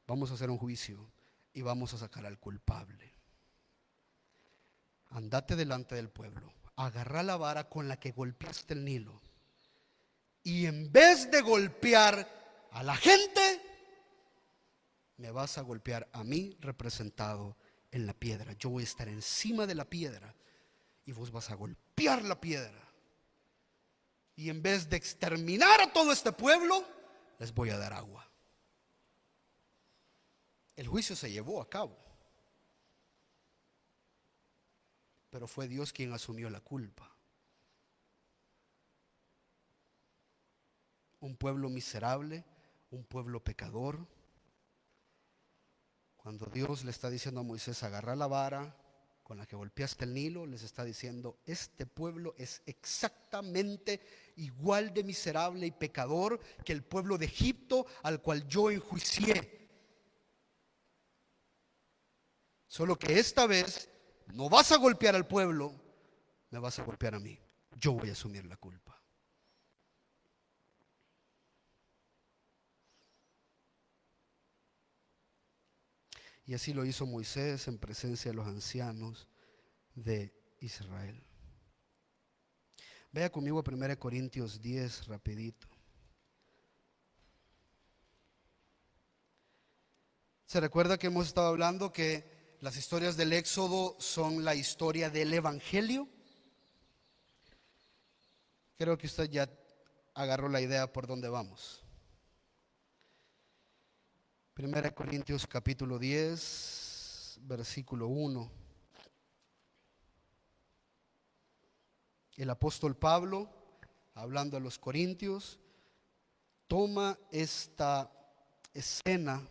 Vamos a hacer un juicio y vamos a sacar al culpable. Andate delante del pueblo, agarra la vara con la que golpeaste el Nilo, y en vez de golpear a la gente, me vas a golpear a mí representado en la piedra. Yo voy a estar encima de la piedra y vos vas a golpear la piedra. Y en vez de exterminar a todo este pueblo, les voy a dar agua. El juicio se llevó a cabo, pero fue Dios quien asumió la culpa. Un pueblo miserable, un pueblo pecador. Cuando Dios le está diciendo a Moisés, agarra la vara con la que golpeaste el Nilo, les está diciendo, este pueblo es exactamente igual de miserable y pecador que el pueblo de Egipto al cual yo enjuicié. Solo que esta vez no vas a golpear al pueblo, me vas a golpear a mí. Yo voy a asumir la culpa. Y así lo hizo Moisés en presencia de los ancianos de Israel. Vea conmigo a 1 Corintios 10 rapidito. ¿Se recuerda que hemos estado hablando que las historias del Éxodo son la historia del Evangelio? Creo que usted ya agarró la idea por dónde vamos. 1 Corintios capítulo 10, versículo 1. El apóstol Pablo, hablando a los corintios, toma esta escena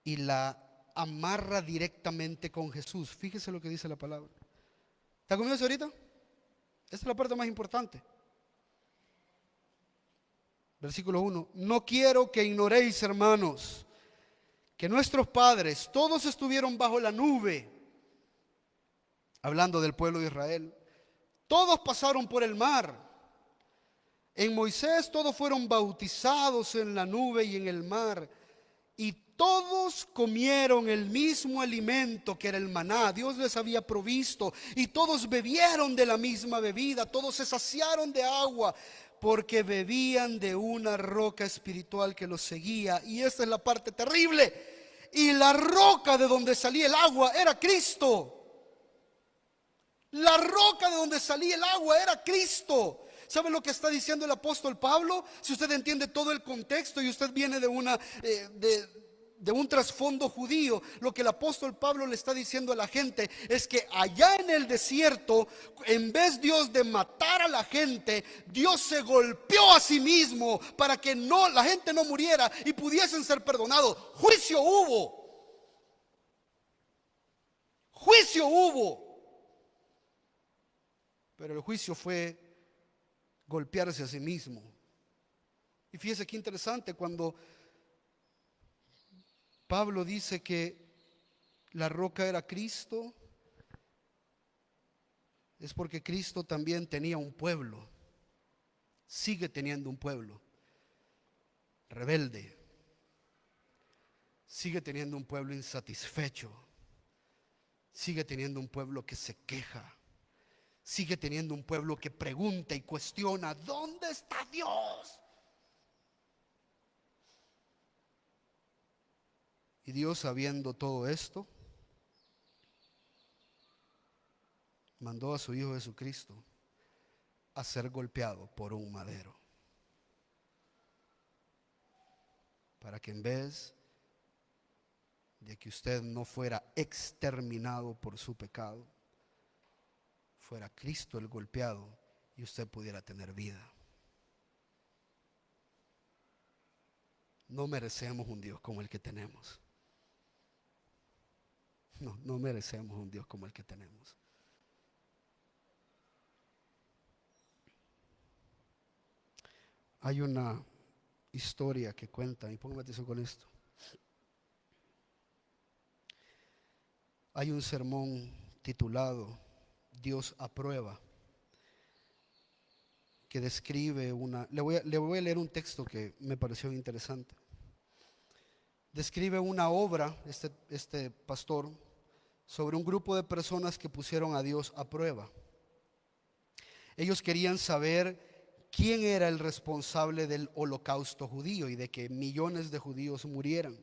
y la amarra directamente con Jesús. Fíjese lo que dice la palabra. ¿Está conmigo ahorita? Esta es la parte más importante. Versículo 1. No quiero que ignoréis, hermanos, que nuestros padres todos estuvieron bajo la nube, hablando del pueblo de Israel. Todos pasaron por el mar. En Moisés todos fueron bautizados en la nube y en el mar. Y todos comieron el mismo alimento que era el maná. Dios les había provisto. Y todos bebieron de la misma bebida. Todos se saciaron de agua, porque bebían de una roca espiritual que los seguía. Y esta es la parte terrible. Y la roca de donde salía el agua era Cristo. La roca de donde salía el agua era Cristo. ¿Sabe lo que está diciendo el apóstol Pablo? Si usted entiende todo el contexto y usted viene de un trasfondo judío, lo que el apóstol Pablo le está diciendo a la gente es que allá en el desierto, en vez Dios de matar a la gente, Dios se golpeó a sí mismo para que la gente no muriera y pudiesen ser perdonados. Juicio hubo. Juicio hubo. Pero el juicio fue golpearse a sí mismo. Y fíjese qué interesante cuando Pablo dice que la roca era Cristo, es porque Cristo también tenía un pueblo, sigue teniendo un pueblo rebelde, sigue teniendo un pueblo insatisfecho, sigue teniendo un pueblo que se queja, sigue teniendo un pueblo que pregunta y cuestiona, ¿dónde está Dios? Y Dios, sabiendo todo esto, mandó a su Hijo Jesucristo a ser golpeado por un madero, para que en vez de que usted no fuera exterminado por su pecado, fuera Cristo el golpeado y usted pudiera tener vida. No merecemos un Dios como el que tenemos. No merecemos un Dios como el que tenemos. Hay una historia que cuenta, y póngame atención con esto. Hay un sermón titulado Dios aprueba, que describe le voy a leer un texto que me pareció interesante. Describe una obra, este pastor, sobre un grupo de personas que pusieron a Dios a prueba. Ellos querían saber quién era el responsable del holocausto judío y de que millones de judíos murieran.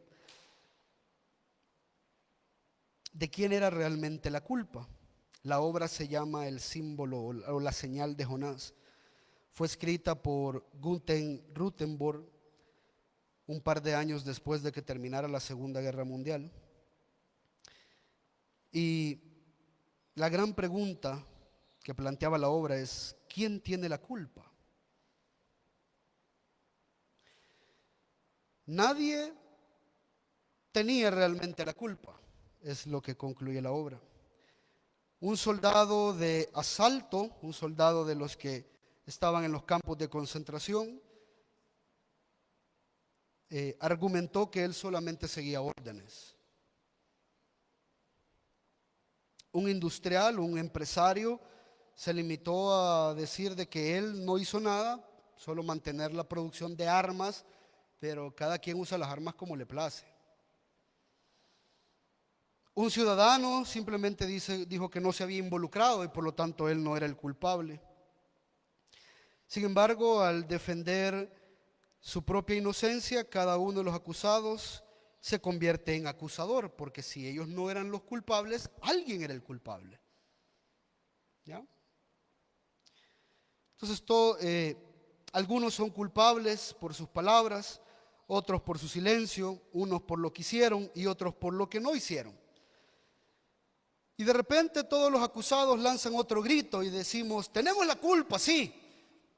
¿De quién era realmente la culpa? La obra se llama El símbolo o la señal de Jonás. Fue escrita por Gunther Rutenborg un par de años después de que terminara la Segunda Guerra Mundial. Y la gran pregunta que planteaba la obra es: ¿quién tiene la culpa? Nadie tenía realmente la culpa, es lo que concluye la obra. Un soldado de asalto, un soldado de los que estaban en los campos de concentración, argumentó que él solamente seguía órdenes. Un industrial, un empresario, se limitó a decir de que él no hizo nada, solo mantener la producción de armas, pero cada quien usa las armas como le place. Un ciudadano simplemente dijo que no se había involucrado y por lo tanto él no era el culpable. Sin embargo, al defender su propia inocencia, cada uno de los acusados se convierte en acusador, porque si ellos no eran los culpables, alguien era el culpable. ¿Ya? Entonces, algunos son culpables por sus palabras, otros por su silencio, unos por lo que hicieron y otros por lo que no hicieron. Y de repente todos los acusados lanzan otro grito y decimos: tenemos la culpa, sí.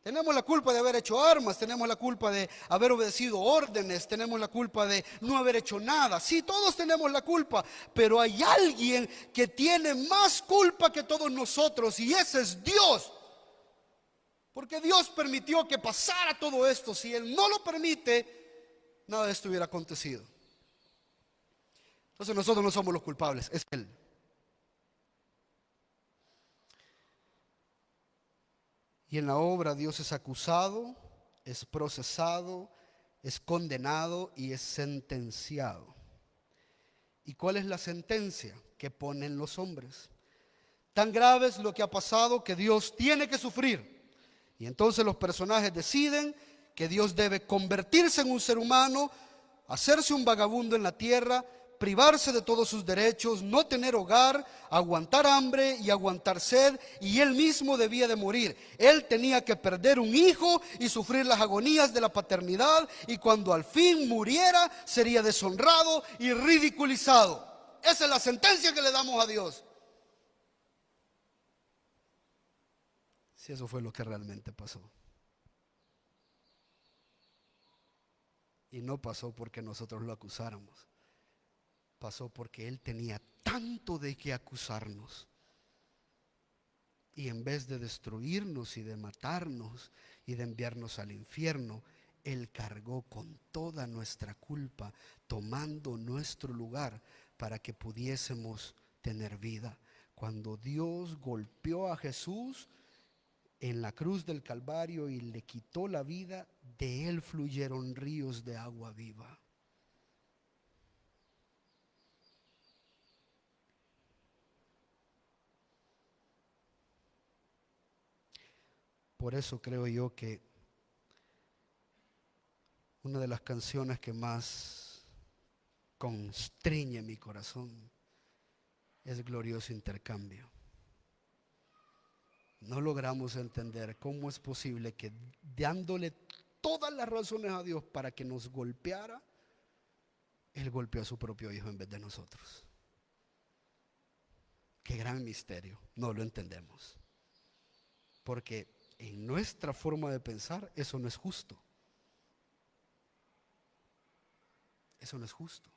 Tenemos la culpa de haber hecho armas, tenemos la culpa de haber obedecido órdenes, tenemos la culpa de no haber hecho nada. Sí, todos tenemos la culpa, pero hay alguien que tiene más culpa que todos nosotros, y ese es Dios. Porque Dios permitió que pasara todo esto. Si Él no lo permite, nada de esto hubiera acontecido. Entonces nosotros no somos los culpables, es Él. Y en la obra Dios es acusado, es procesado, es condenado y es sentenciado. ¿Y cuál es la sentencia que ponen los hombres? Tan grave es lo que ha pasado que Dios tiene que sufrir. Y entonces los personajes deciden que Dios debe convertirse en un ser humano, hacerse un vagabundo en la tierra, privarse de todos sus derechos, no tener hogar, aguantar hambre y aguantar sed, y él mismo debía de morir. Él tenía que perder un hijo y sufrir las agonías de la paternidad, y cuando al fin muriera sería deshonrado y ridiculizado. Esa es la sentencia que le damos a Dios. Si eso fue lo que realmente pasó. Y no pasó porque nosotros lo acusáramos. Pasó porque Él tenía tanto de qué acusarnos. Y en vez de destruirnos y de matarnos y de enviarnos al infierno, Él cargó con toda nuestra culpa, tomando nuestro lugar para que pudiésemos tener vida. Cuando Dios golpeó a Jesús en la cruz del Calvario y le quitó la vida, de Él fluyeron ríos de agua viva. Por eso creo yo que una de las canciones que más constriñe mi corazón es Glorioso Intercambio. No logramos entender cómo es posible que, dándole todas las razones a Dios para que nos golpeara, Él golpeó a su propio hijo en vez de nosotros. Qué gran misterio, no lo entendemos. Porque en nuestra forma de pensar eso no es justo. Eso no es justo.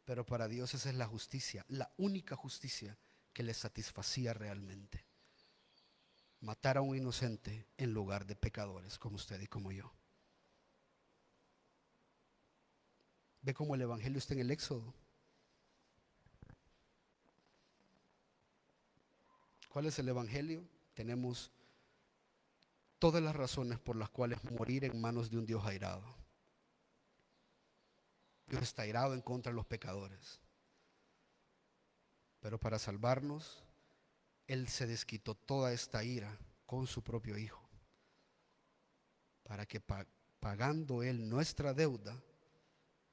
Pero para Dios esa es la justicia, la única justicia que le satisfacía realmente. matar a un inocente en lugar de pecadores como usted y como yo. ¿Ve cómo el evangelio está en el Éxodo? ¿Cuál es el evangelio? Tenemos todas las razones por las cuales morir en manos de un Dios airado. Dios está airado en contra de los pecadores. Pero para salvarnos, Él se desquitó toda esta ira con su propio Hijo. Para que pagando Él nuestra deuda,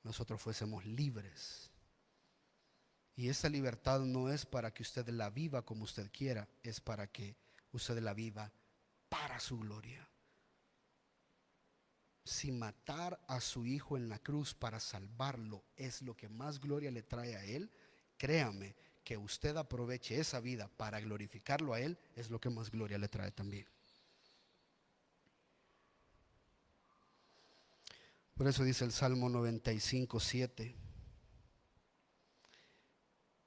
nosotros fuésemos libres. Y esa libertad no es para que usted la viva como usted quiera, es para que usted la viva para su gloria. Si matar a su hijo en la cruz para salvarlo es lo que más gloria le trae a Él, créame que usted aproveche esa vida para glorificarlo a Él, es lo que más gloria le trae también. Por eso dice el Salmo 95:7.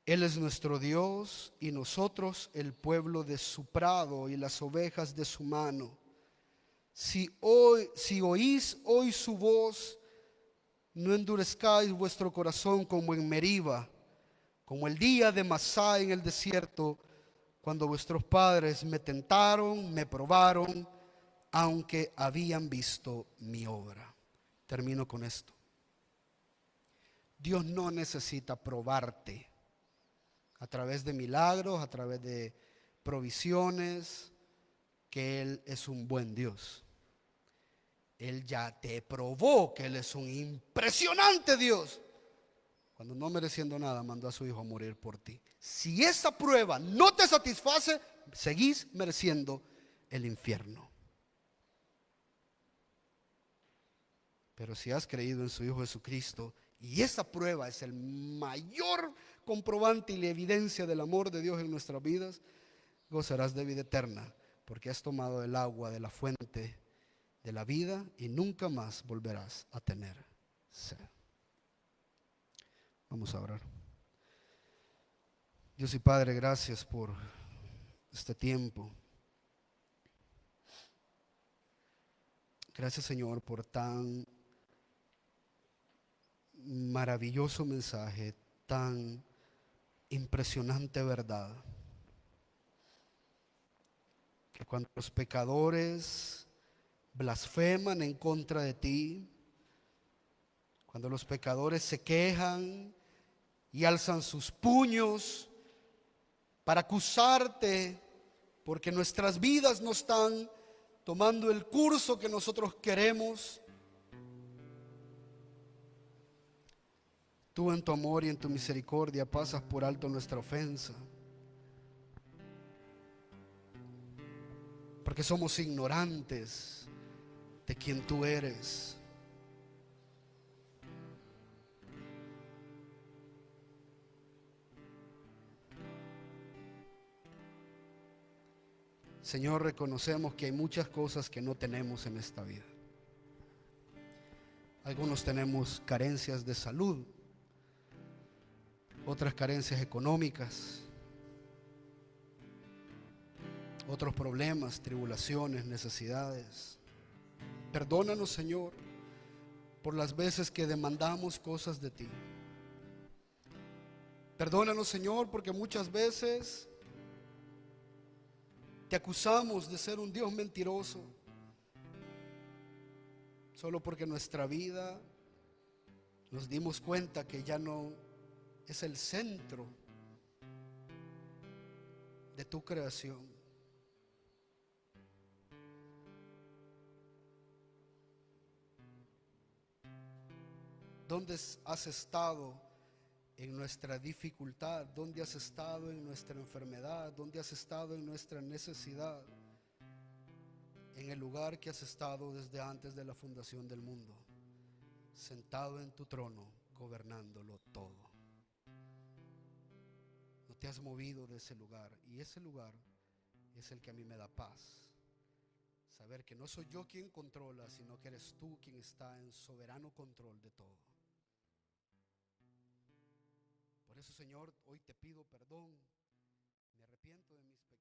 Él es nuestro Dios y nosotros el pueblo de su prado y las ovejas de su mano. Si oís hoy su voz, no endurezcáis vuestro corazón como en Meriba, como el día de Masá en el desierto, cuando vuestros padres me tentaron, me probaron, aunque habían visto mi obra. Termino con esto. Dios no necesita probarte a través de milagros, a través de provisiones, que Él es un buen Dios. Él ya te probó que Él es un impresionante Dios. Cuando no mereciendo nada, mandó a su Hijo a morir por ti. Si esa prueba no te satisface, seguís mereciendo el infierno. Pero si has creído en su Hijo Jesucristo, y esa prueba es el mayor comprobante y la evidencia del amor de Dios en nuestras vidas, gozarás de vida eterna, porque has tomado el agua de la fuente de la vida y nunca más volverás a tener sed. Vamos a orar. Dios y Padre, gracias por este tiempo. Gracias, Señor, por tan maravilloso mensaje, tan impresionante verdad, que cuando los pecadores blasfeman en contra de ti, cuando los pecadores se quejan y alzan sus puños para acusarte porque nuestras vidas no están tomando el curso que nosotros queremos, tú en tu amor y en tu misericordia pasas por alto nuestra ofensa, porque somos ignorantes de quien tú eres. Señor, reconocemos que hay muchas cosas que no tenemos en esta vida. Algunos tenemos carencias de salud, otras carencias económicas, otros problemas, tribulaciones, necesidades. Perdónanos, Señor, por las veces que demandamos cosas de ti. Perdónanos, Señor, porque muchas veces te acusamos de ser un Dios mentiroso, solo porque nuestra vida nos dimos cuenta que ya no es el centro de tu creación. ¿Dónde has estado en nuestra dificultad? ¿Dónde has estado en nuestra enfermedad? ¿Dónde has estado en nuestra necesidad? En el lugar que has estado desde antes de la fundación del mundo, sentado en tu trono, gobernándolo todo. No te has movido de ese lugar, y ese lugar es el que a mí me da paz. Saber que no soy yo quien controla, sino que eres tú quien está en soberano control de todo. Por eso, Señor, hoy te pido perdón, me arrepiento de mis pecados.